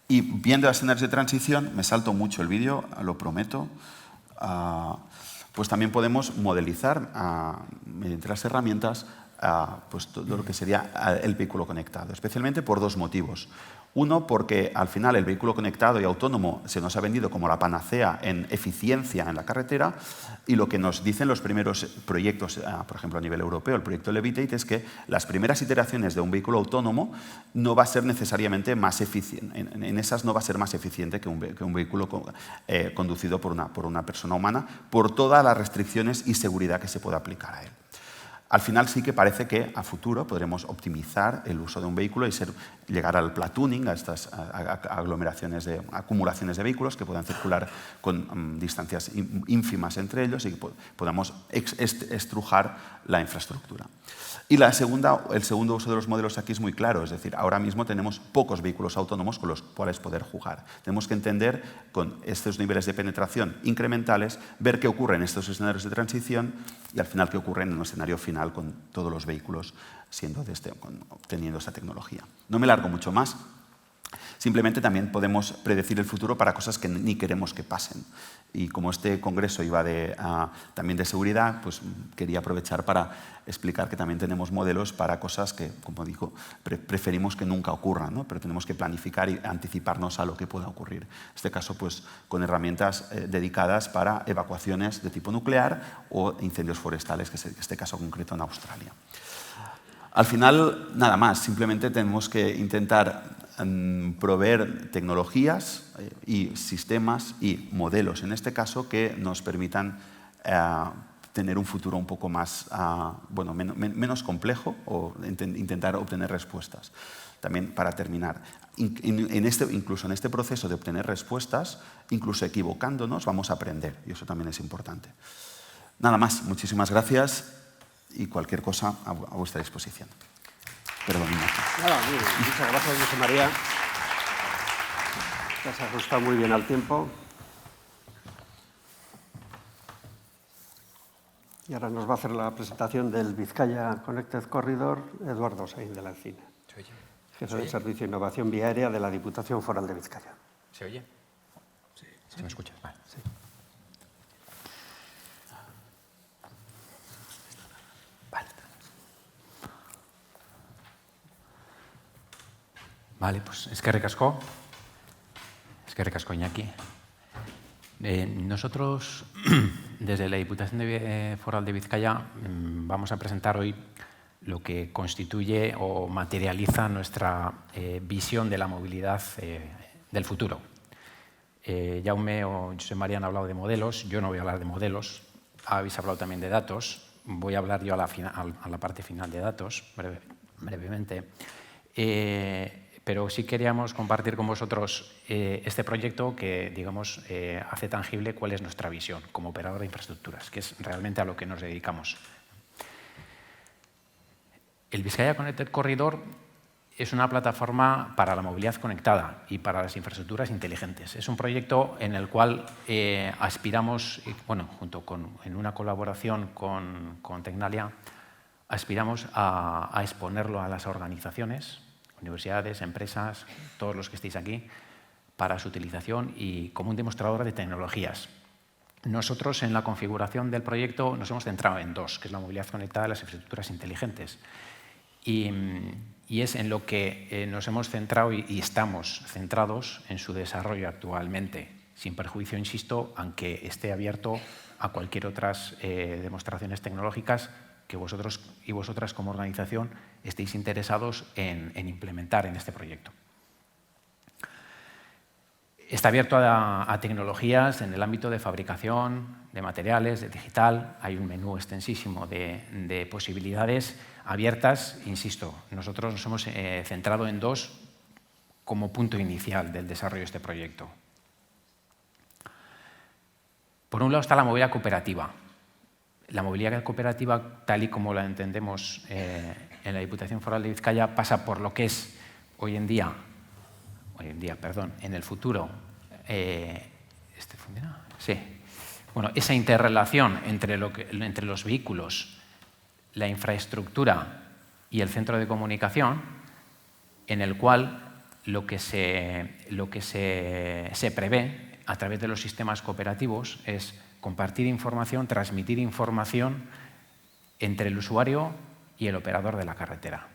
y viendo las escenarios de transición, me salto mucho el vídeo, lo prometo, pues también podemos modelizar mediante las herramientas pues todo lo que sería el vehículo conectado, especialmente por dos motivos. Uno, porque al final el vehículo conectado y autónomo se nos ha vendido como la panacea en eficiencia en la carretera, y lo que nos dicen los primeros proyectos, por ejemplo a nivel europeo, el proyecto Levitate, es que las primeras iteraciones de un vehículo autónomo no va a ser necesariamente más eficiente, en esas no va a ser más eficiente que un vehículo conducido por una persona humana, por todas las restricciones y seguridad que se pueda aplicar a él. Al final sí que parece que a futuro podremos optimizar el uso de un vehículo y llegar al platooning, a estas acumulaciones de vehículos que puedan circular con distancias ínfimas entre ellos y que podamos estrujar la infraestructura. Y el segundo uso de los modelos aquí es muy claro, es decir, ahora mismo tenemos pocos vehículos autónomos con los cuales poder jugar. Tenemos que entender con estos niveles de penetración incrementales, ver qué ocurre en estos escenarios de transición y al final qué ocurre en un escenario final con todos los vehículos teniendo esta tecnología. No me largo mucho más. Simplemente también podemos predecir el futuro para cosas que ni queremos que pasen. Y como este congreso iba también de seguridad, pues quería aprovechar para explicar que también tenemos modelos para cosas que, como digo, preferimos que nunca ocurran, ¿no? Pero tenemos que planificar y anticiparnos a lo que pueda ocurrir. En este caso, pues con herramientas dedicadas para evacuaciones de tipo nuclear o incendios forestales, que es este caso concreto en Australia. Al final, nada más, simplemente tenemos que intentar proveer tecnologías y sistemas y modelos, en este caso, que nos permitan tener un futuro un poco más, menos complejo o intentar obtener respuestas. También para terminar, incluso en este proceso de obtener respuestas, incluso equivocándonos, vamos a aprender, y eso también es importante. Nada más, muchísimas gracias y cualquier cosa a vuestra disposición. Perdón. Nada, muchas gracias, José María. Te has ajustado muy bien al tiempo. Y ahora nos va a hacer la presentación del Vizcaya Connected Corridor Eduardo Saín de la Encina, jefe de Servicio de Innovación Viaria de la Diputación Foral de Vizcaya. ¿Se oye? Sí. ¿Se me escucha? Vale. Sí. Vale, pues eskerrik asko, Iñaki. Nosotros, desde la Diputación Foral de Vizcaya, vamos a presentar hoy lo que constituye o materializa nuestra visión de la movilidad del futuro. Jaume o José María han hablado de modelos, yo no voy a hablar de modelos, habéis hablado también de datos, voy a hablar yo a la parte final de datos, brevemente. Pero sí queríamos compartir con vosotros este proyecto que, digamos, hace tangible cuál es nuestra visión como operador de infraestructuras, que es realmente a lo que nos dedicamos. El Vizcaya Connected Corridor es una plataforma para la movilidad conectada y para las infraestructuras inteligentes. Es un proyecto en el cual aspiramos, bueno, en una colaboración con Tecnalia, aspiramos a exponerlo a las organizaciones, universidades, empresas, todos los que estéis aquí, para su utilización y como un demostrador de tecnologías. Nosotros, en la configuración del proyecto, nos hemos centrado en dos, que es la movilidad conectada y las infraestructuras inteligentes. Y es en lo que nos hemos centrado y estamos centrados en su desarrollo actualmente, sin perjuicio, insisto, aunque esté abierto a cualquier otras demostraciones tecnológicas que vosotros y vosotras como organización estéis interesados en implementar en este proyecto. Está abierto a tecnologías en el ámbito de fabricación, de materiales, de digital. Hay un menú extensísimo de posibilidades abiertas. Insisto, nosotros nos hemos centrado en dos como punto inicial del desarrollo de este proyecto. Por un lado está la movilidad cooperativa. La movilidad cooperativa, tal y como la entendemos en la Diputación Foral de Vizcaya, pasa por lo que es en el futuro, ¿este funciona? Sí. Bueno, esa interrelación entre los vehículos, la infraestructura y el centro de comunicación, en el cual lo que se prevé a través de los sistemas cooperativos es compartir información, transmitir información entre el usuario y el operador de la carretera.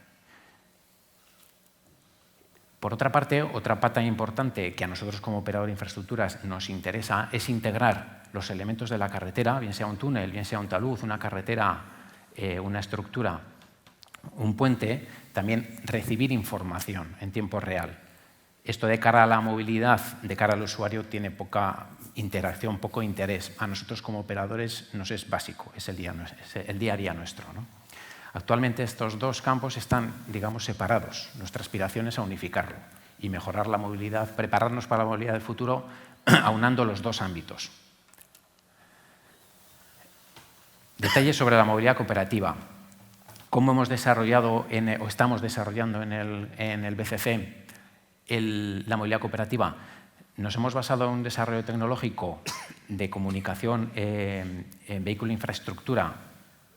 Por otra parte, otra pata importante que a nosotros como operador de infraestructuras nos interesa es integrar los elementos de la carretera, bien sea un túnel, bien sea un talud, una carretera, una estructura, un puente, también recibir información en tiempo real. Esto de cara a la movilidad, de cara al usuario, tiene poca interacción, poco interés. A nosotros como operadores nos es básico, es el día a día nuestro, ¿no? Actualmente estos dos campos están, digamos, separados. Nuestra aspiración es a unificarlo y mejorar la movilidad, prepararnos para la movilidad del futuro aunando los dos ámbitos. Detalles sobre la movilidad cooperativa. ¿Cómo hemos desarrollado o estamos desarrollando en el BCC la movilidad cooperativa? Nos hemos basado en un desarrollo tecnológico de comunicación en vehículo-infraestructura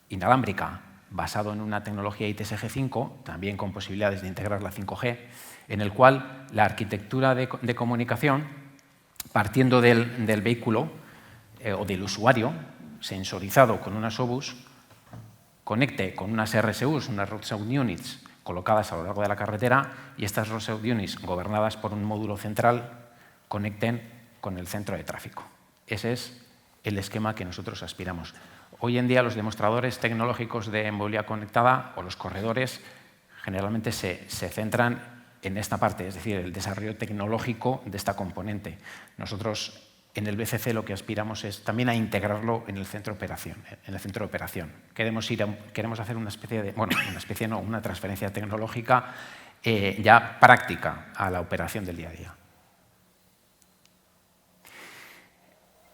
inalámbrica, basado en una tecnología ITS-G5, también con posibilidades de integrar la 5G, en el cual la arquitectura de comunicación, partiendo del vehículo o del usuario, sensorizado con unas OBUs, conecte con unas RSUs, unas Road Sound Units, colocadas a lo largo de la carretera, y estas Road Sound Units, gobernadas por un módulo central, conecten con el centro de tráfico. Ese es el esquema que nosotros aspiramos. Hoy en día los demostradores tecnológicos de movilidad conectada o los corredores generalmente se centran en esta parte, es decir, el desarrollo tecnológico de esta componente. Nosotros en el BCC lo que aspiramos es también a integrarlo en el centro de operación. Queremos hacer una transferencia tecnológica ya práctica a la operación del día a día.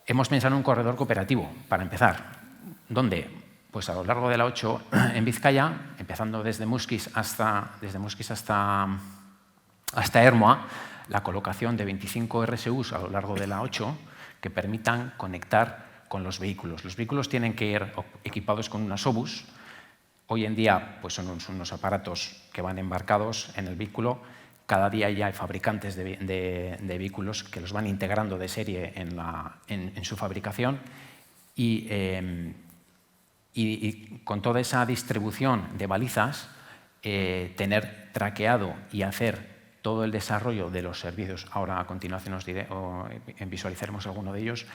Hemos pensado en un corredor cooperativo, para empezar. ¿Dónde? Pues a lo largo de la 8 en Vizcaya, empezando desde Muskiz hasta Ermua, la colocación de 25 RSUs a lo largo de la 8 que permitan conectar con los vehículos. Los vehículos tienen que ir equipados con unas obús. Hoy en día pues son unos aparatos que van embarcados en el vehículo. Cada día ya hay fabricantes de vehículos que los van integrando de serie en su fabricación y con toda esa distribución de balizas, tener traqueado y hacer todo el desarrollo de los servicios, ahora a continuación os diré, visualizaremos alguno de ellos,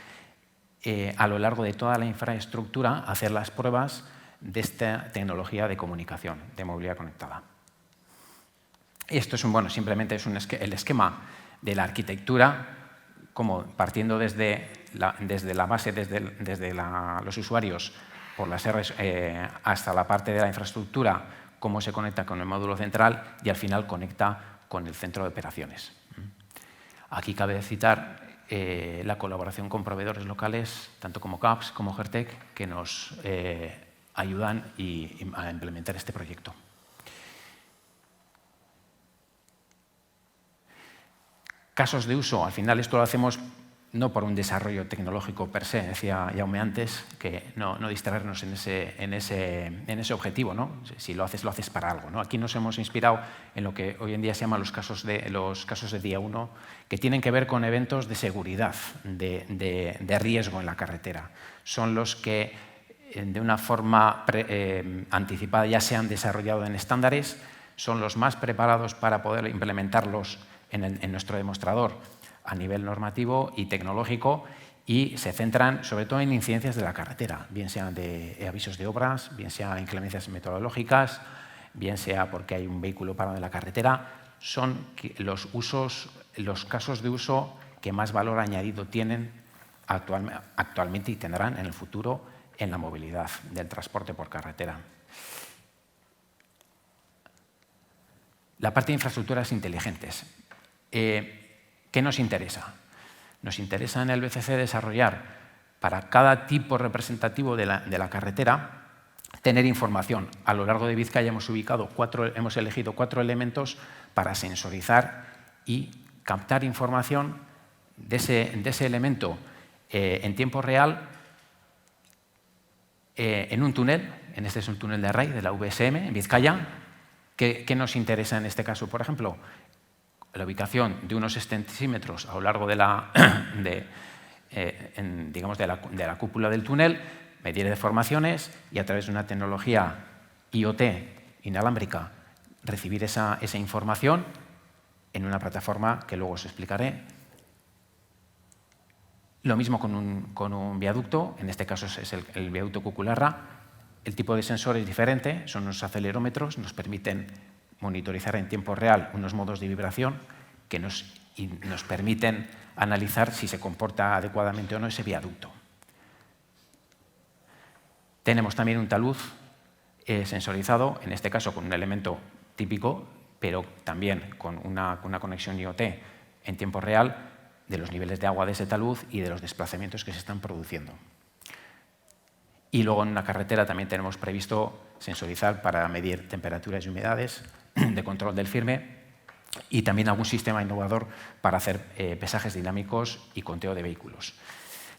a lo largo de toda la infraestructura, hacer las pruebas de esta tecnología de comunicación, de movilidad conectada. Esto es simplemente es el esquema de la arquitectura, como partiendo desde la base, desde los usuarios, por las R's hasta la parte de la infraestructura, cómo se conecta con el módulo central y al final conecta con el centro de operaciones. Aquí cabe citar la colaboración con proveedores locales, tanto como CAPS como Gertec, que nos ayudan a implementar este proyecto. Casos de uso, al final esto lo hacemos no por un desarrollo tecnológico per se, decía Jaume antes, que no distraernos en ese objetivo, ¿no? Si lo haces para algo, ¿no? Aquí nos hemos inspirado en lo que hoy en día se llaman los casos de día 1, que tienen que ver con eventos de seguridad, de riesgo en la carretera. Son los que de una forma anticipada ya se han desarrollado en estándares, son los más preparados para poder implementarlos en nuestro demostrador a nivel normativo y tecnológico, y se centran sobre todo en incidencias de la carretera, bien sean de avisos de obras, bien sea inclemencias meteorológicas, bien sea porque hay un vehículo parado en la carretera. Son los casos de uso que más valor añadido tienen actualmente y tendrán en el futuro en la movilidad del transporte por carretera. La parte de infraestructuras inteligentes. ¿Qué nos interesa? Nos interesa en el BCC desarrollar para cada tipo representativo de la carretera, tener información. A lo largo de Vizcaya hemos elegido 4 elementos para sensorizar y captar información de ese elemento en tiempo real en un túnel. En este es un túnel de Array de la VSM en Vizcaya. ¿Qué nos interesa en este caso? Por ejemplo, la ubicación de unos extensímetros a lo largo de la cúpula del túnel, medir deformaciones y a través de una tecnología IoT inalámbrica recibir esa información en una plataforma que luego os explicaré. Lo mismo con un viaducto, en este caso es el viaducto Cucularra. El tipo de sensor es diferente, son unos acelerómetros, nos permiten monitorizar en tiempo real unos modos de vibración que nos permiten analizar si se comporta adecuadamente o no ese viaducto. Tenemos también un talud sensorizado, en este caso con un elemento típico, pero también con una conexión IoT en tiempo real de los niveles de agua de ese talud y de los desplazamientos que se están produciendo. Y luego en una carretera también tenemos previsto sensorizar para medir temperaturas y humedades de control del firme y también algún sistema innovador para hacer pesajes dinámicos y conteo de vehículos.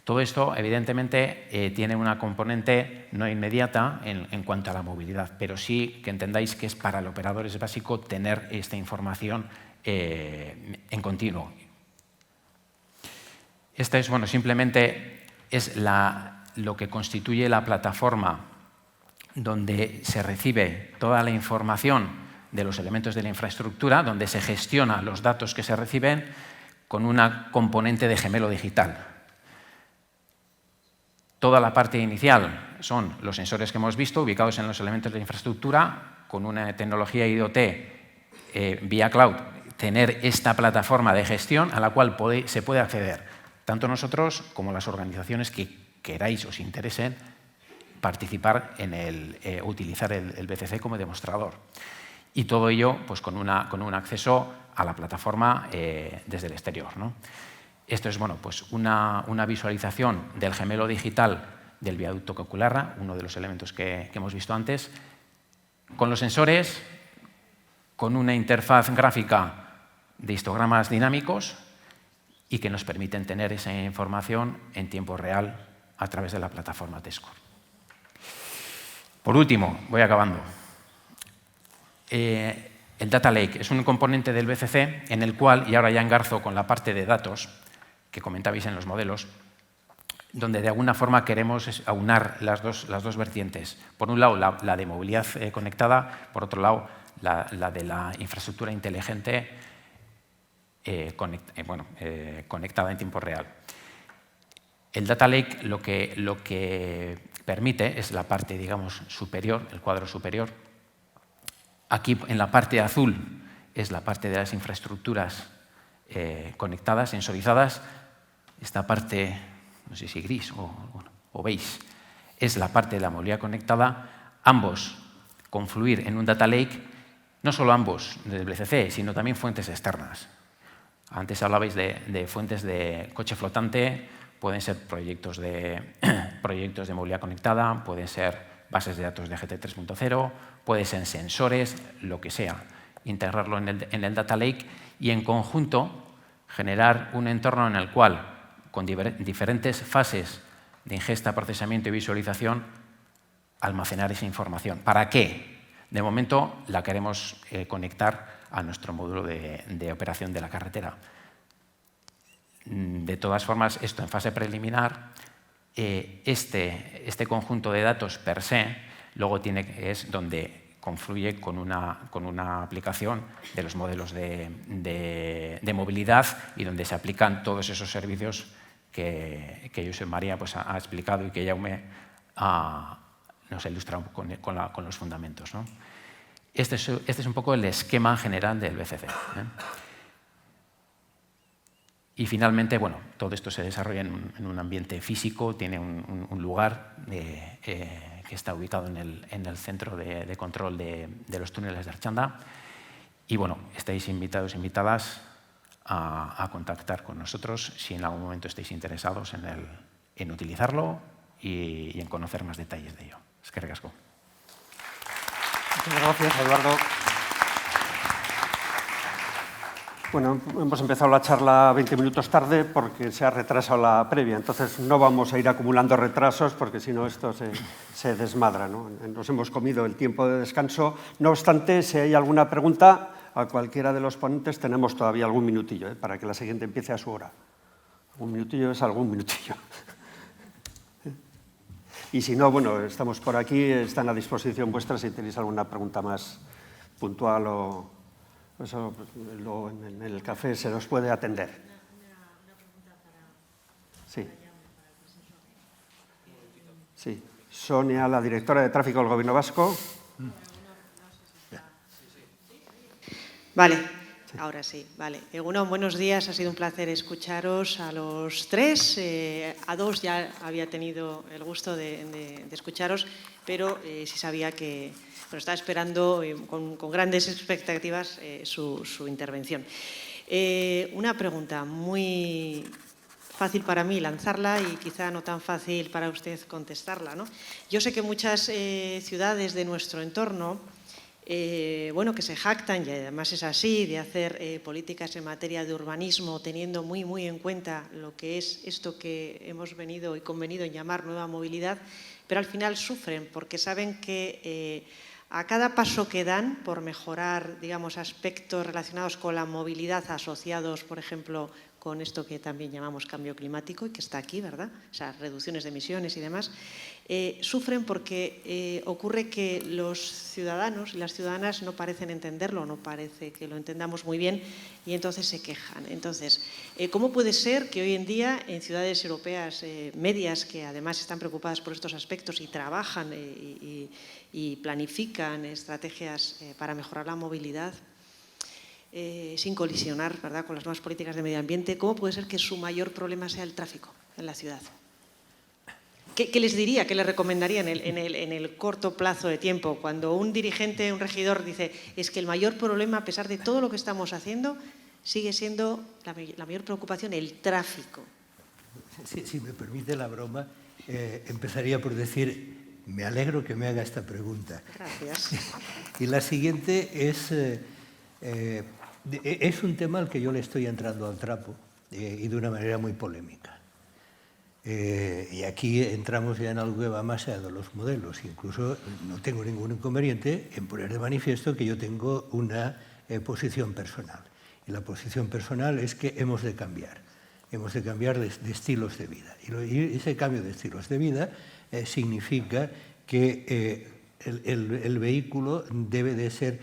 Todo esto, evidentemente, tiene una componente no inmediata en cuanto a la movilidad, pero sí que entendáis que es para el operador es básico tener esta información en continuo. Esta es, simplemente es lo que constituye la plataforma donde se recibe toda la información de los elementos de la infraestructura, donde se gestiona los datos que se reciben con una componente de gemelo digital. Toda la parte inicial son los sensores que hemos visto, ubicados en los elementos de la infraestructura, con una tecnología IoT vía cloud, tener esta plataforma de gestión a la cual se puede acceder, tanto nosotros como las organizaciones que queráis, os interesen, participar en utilizar el BCC como demostrador. Y todo ello pues, con un acceso a la plataforma desde el exterior, ¿no? Esto es pues una visualización del gemelo digital del viaducto Cucularra, uno de los elementos que hemos visto antes, con los sensores, con una interfaz gráfica de histogramas dinámicos y que nos permiten tener esa información en tiempo real a través de la plataforma Tescor. Por último, voy acabando. El Data Lake es un componente del BCC en el cual, y ahora ya engarzo con la parte de datos que comentabais en los modelos, donde de alguna forma queremos aunar las dos vertientes. Por un lado, la de movilidad conectada, por otro lado, la de la infraestructura inteligente conectada en tiempo real. El Data Lake lo que permite es la parte, digamos, superior, el cuadro superior. Aquí, en la parte azul, es la parte de las infraestructuras conectadas, sensorizadas. Esta parte, no sé si gris o beige, es la parte de la movilidad conectada. Ambos confluir en un Data Lake, no solo ambos del BCC, sino también fuentes externas. Antes hablabais de fuentes de coche flotante, pueden ser proyectos de movilidad conectada, pueden ser bases de datos de GT 3.0, pueden ser sensores, lo que sea. Integrarlo en el Data Lake y en conjunto generar un entorno en el cual, con diferentes fases de ingesta, procesamiento y visualización, almacenar esa información. ¿Para qué? De momento la queremos conectar a nuestro módulo de operación de la carretera. De todas formas, esto en fase preliminar, este conjunto de datos per se, luego es donde confluye con una aplicación de los modelos de movilidad y donde se aplican todos esos servicios que Josep María pues, ha explicado y que Jaume nos ha ilustrado con los fundamentos, ¿no? Este es un poco el esquema general del BCC. Y finalmente, bueno, todo esto se desarrolla en un ambiente físico, tiene un lugar que está ubicado en el centro de control de los túneles de Archanda. Y bueno, estáis invitados e invitadas a contactar con nosotros si en algún momento estáis interesados en utilizarlo y en conocer más detalles de ello. Eskerrik asko. Muchas gracias, Eduardo. Bueno, hemos empezado la charla 20 minutos tarde porque se ha retrasado la previa, entonces no vamos a ir acumulando retrasos porque si no esto se desmadra, ¿no? Nos hemos comido el tiempo de descanso. No obstante, si hay alguna pregunta a cualquiera de los ponentes, tenemos todavía algún minutillo para que la siguiente empiece a su hora. Un minutillo es algún minutillo. Y si no, bueno, estamos por aquí, están a disposición vuestra si tenéis alguna pregunta más puntual o eso, en el café se nos puede atender. Una pregunta para sí. Sí. Sonia, la directora de Tráfico del Gobierno Vasco. Vale, sí. Ahora sí. Vale. Egunon, buenos días. Ha sido un placer escucharos a los tres. A dos ya había tenido el gusto de escucharos, pero sí sabía que estaba esperando con grandes expectativas su intervención. Una pregunta muy fácil para mí lanzarla y quizá no tan fácil para usted contestarla, ¿no? Yo sé que muchas ciudades de nuestro entorno bueno, que se jactan, y además es así, de hacer políticas en materia de urbanismo teniendo muy en cuenta lo que es esto que hemos venido y convenido en llamar nueva movilidad, pero al final sufren porque saben que a cada paso que dan por mejorar, digamos, aspectos relacionados con la movilidad asociados, por ejemplo, con esto que también llamamos cambio climático y que está aquí, ¿verdad? O sea, reducciones de emisiones y demás, sufren porque ocurre que los ciudadanos y las ciudadanas no parecen entenderlo, no parece que lo entendamos muy bien y entonces se quejan. Entonces, ¿cómo puede ser que hoy en día en ciudades europeas medias que además están preocupadas por estos aspectos y trabajan y planifican estrategias para mejorar la movilidad, sin colisionar, ¿verdad?, con las nuevas políticas de medio ambiente, ¿cómo puede ser que su mayor problema sea el tráfico en la ciudad? ¿Qué les diría, qué les recomendaría en el corto plazo de tiempo? Cuando un dirigente, un regidor dice es que el mayor problema, a pesar de todo lo que estamos haciendo, sigue siendo la mayor preocupación el tráfico. Si me permite la broma, empezaría por decir, me alegro que me haga esta pregunta. Gracias. Y la siguiente es un tema al que yo le estoy entrando al trapo y de una manera muy polémica. Y aquí entramos ya en algo que va más allá de los modelos. Incluso no tengo ningún inconveniente en poner de manifiesto que yo tengo una posición personal. Y la posición personal es que hemos de cambiar de estilos de vida. Y ese cambio de estilos de vida significa que el vehículo debe dejar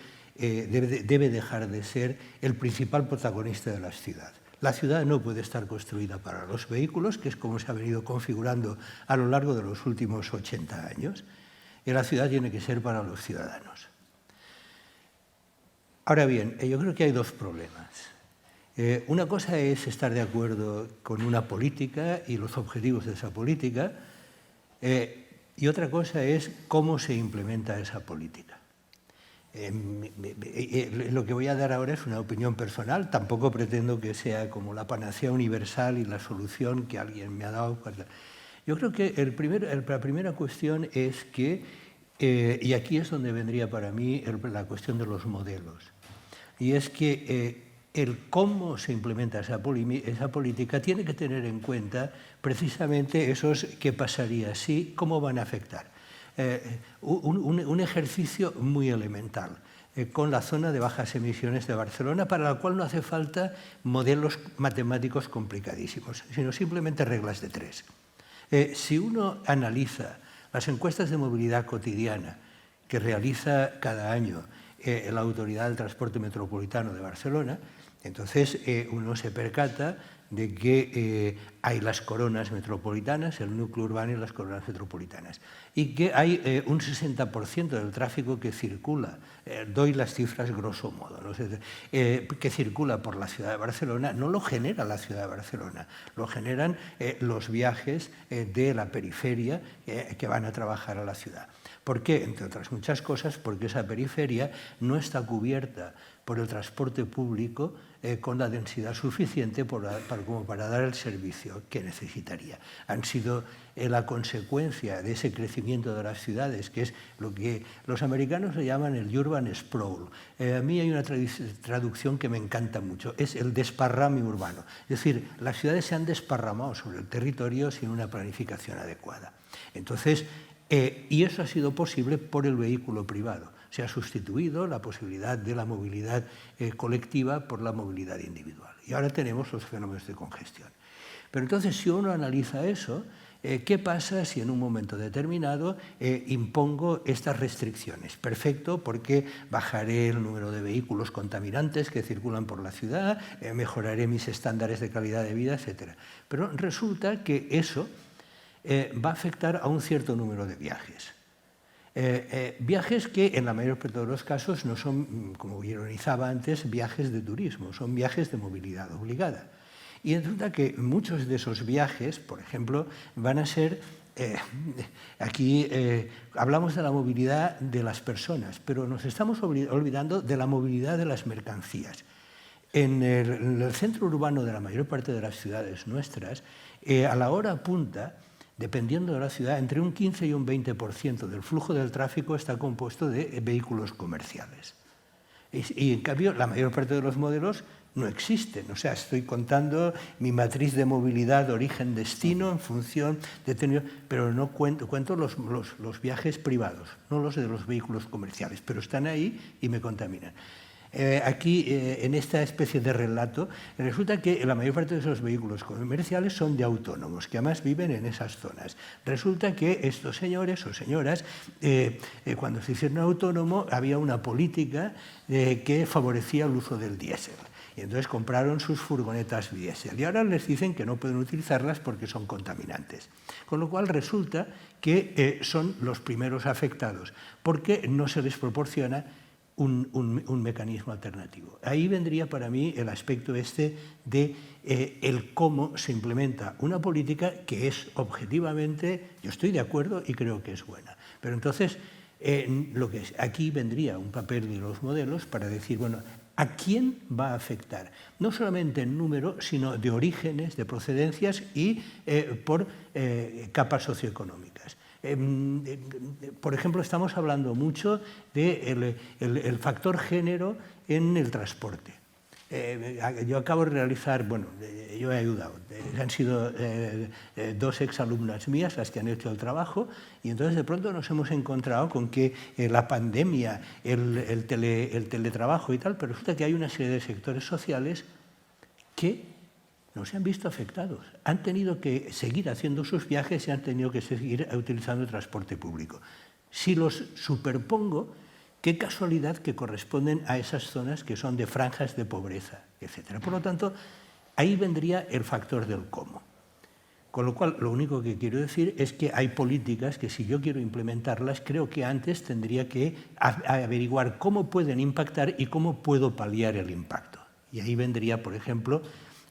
de ser el principal protagonista de la ciudad. La ciudad no puede estar construida para los vehículos, que es como se ha venido configurando a lo largo de los últimos 80 años, y la ciudad tiene que ser para los ciudadanos. Ahora bien, yo creo que hay dos problemas. Una cosa es estar de acuerdo con una política y los objetivos de esa política, y otra cosa es cómo se implementa esa política. Lo que voy a dar ahora es una opinión personal, tampoco pretendo que sea como la panacea universal y la solución que alguien me ha dado. Yo creo que la primera cuestión es que, y aquí es donde vendría para mí la cuestión de los modelos, y es que el cómo se implementa esa política tiene que tener en cuenta precisamente esos qué pasaría si, cómo van a afectar. Un ejercicio muy elemental con la zona de bajas emisiones de Barcelona, para la cual no hace falta modelos matemáticos complicadísimos, sino simplemente reglas de tres. Si uno analiza las encuestas de movilidad cotidiana que realiza cada año la Autoridad del Transporte Metropolitano de Barcelona, entonces uno se percata de que hay las coronas metropolitanas, el núcleo urbano y las coronas metropolitanas, y que hay un 60% del tráfico que circula, doy las cifras grosso modo, ¿no? Que circula por la ciudad de Barcelona, no lo genera la ciudad de Barcelona, lo generan los viajes de la periferia que van a trabajar a la ciudad. ¿Por qué? Entre otras muchas cosas, porque esa periferia no está cubierta por el transporte público con la densidad suficiente como para dar el servicio que necesitaría. Han sido la consecuencia de ese crecimiento de las ciudades, que es lo que los americanos le llaman el urban sprawl. A mí hay una traducción que me encanta mucho, es el desparrame urbano. Es decir, las ciudades se han desparramado sobre el territorio sin una planificación adecuada. Entonces, y eso ha sido posible por el vehículo privado. Se ha sustituido la posibilidad de la movilidad colectiva por la movilidad individual. Y ahora tenemos los fenómenos de congestión. Pero entonces, si uno analiza eso, ¿qué pasa si en un momento determinado impongo estas restricciones? Perfecto, porque bajaré el número de vehículos contaminantes que circulan por la ciudad, mejoraré mis estándares de calidad de vida, etc. Pero resulta que eso va a afectar a un cierto número de viajes. Viajes que en la mayor parte de los casos no son, como ironizaba antes, viajes de turismo, son viajes de movilidad obligada. Y resulta que muchos de esos viajes, por ejemplo, van a ser, aquí hablamos de la movilidad de las personas, pero nos estamos olvidando de la movilidad de las mercancías. En el centro urbano de la mayor parte de las ciudades nuestras, a la hora punta, dependiendo de la ciudad, entre un 15 y un 20% del flujo del tráfico está compuesto de vehículos comerciales. Y en cambio, la mayor parte de los modelos no existen. O sea, estoy contando mi matriz de movilidad, origen-destino, en función de... Pero no cuento los viajes privados, no los de los vehículos comerciales, pero están ahí y me contaminan. Aquí, en esta especie de relato, resulta que la mayor parte de esos vehículos comerciales son de autónomos, que además viven en esas zonas. Resulta que estos señores o señoras, cuando se hicieron autónomo, había una política que favorecía el uso del diésel. Y entonces compraron sus furgonetas diésel. Y ahora les dicen que no pueden utilizarlas porque son contaminantes. Con lo cual resulta que son los primeros afectados, porque no se les proporciona un mecanismo alternativo. Ahí vendría para mí el aspecto este de el cómo se implementa una política que es objetivamente, yo estoy de acuerdo y creo que es buena. Pero entonces, aquí vendría un papel de los modelos para decir, bueno, ¿a quién va a afectar? No solamente en número, sino de orígenes, de procedencias y por capas socioeconómicas. Por ejemplo, estamos hablando mucho del factor género en el transporte. Yo acabo de realizar, bueno, yo he ayudado, han sido 2 exalumnas mías las que han hecho el trabajo, y entonces de pronto nos hemos encontrado con que la pandemia, el teletrabajo y tal, pero resulta que hay una serie de sectores sociales que no se han visto afectados. Han tenido que seguir haciendo sus viajes y han tenido que seguir utilizando el transporte público. Si los superpongo, qué casualidad que corresponden a esas zonas que son de franjas de pobreza, etc. Por lo tanto, ahí vendría el factor del cómo. Con lo cual, lo único que quiero decir es que hay políticas que, si yo quiero implementarlas, creo que antes tendría que averiguar cómo pueden impactar y cómo puedo paliar el impacto. Y ahí vendría, por ejemplo,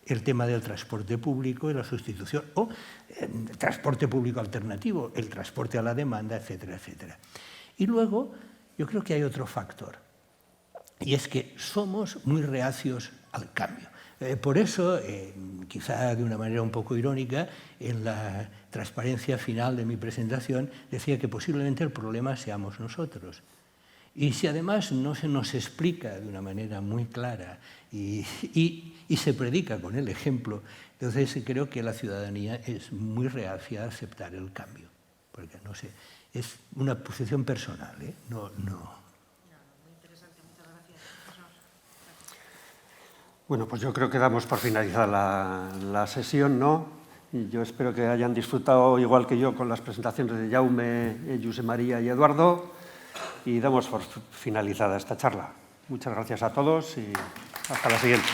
el tema del transporte público y la sustitución, o el transporte público alternativo, el transporte a la demanda, etcétera, etcétera. Y luego, yo creo que hay otro factor, y es que somos muy reacios al cambio. Por eso, quizá de una manera un poco irónica, en la transparencia final de mi presentación decía que posiblemente el problema seamos nosotros. Y si además no se nos explica de una manera muy clara y se predica con el ejemplo, entonces creo que la ciudadanía es muy reacia a aceptar el cambio. Porque, no sé, es una posición personal, ¿eh? No. Muy interesante, muchas gracias. Bueno, pues yo creo que damos por finalizada la sesión, ¿no? Y yo espero que hayan disfrutado igual que yo con las presentaciones de Jaume, Josep María y Eduardo, y damos por finalizada esta charla. Muchas gracias a todos y hasta la siguiente.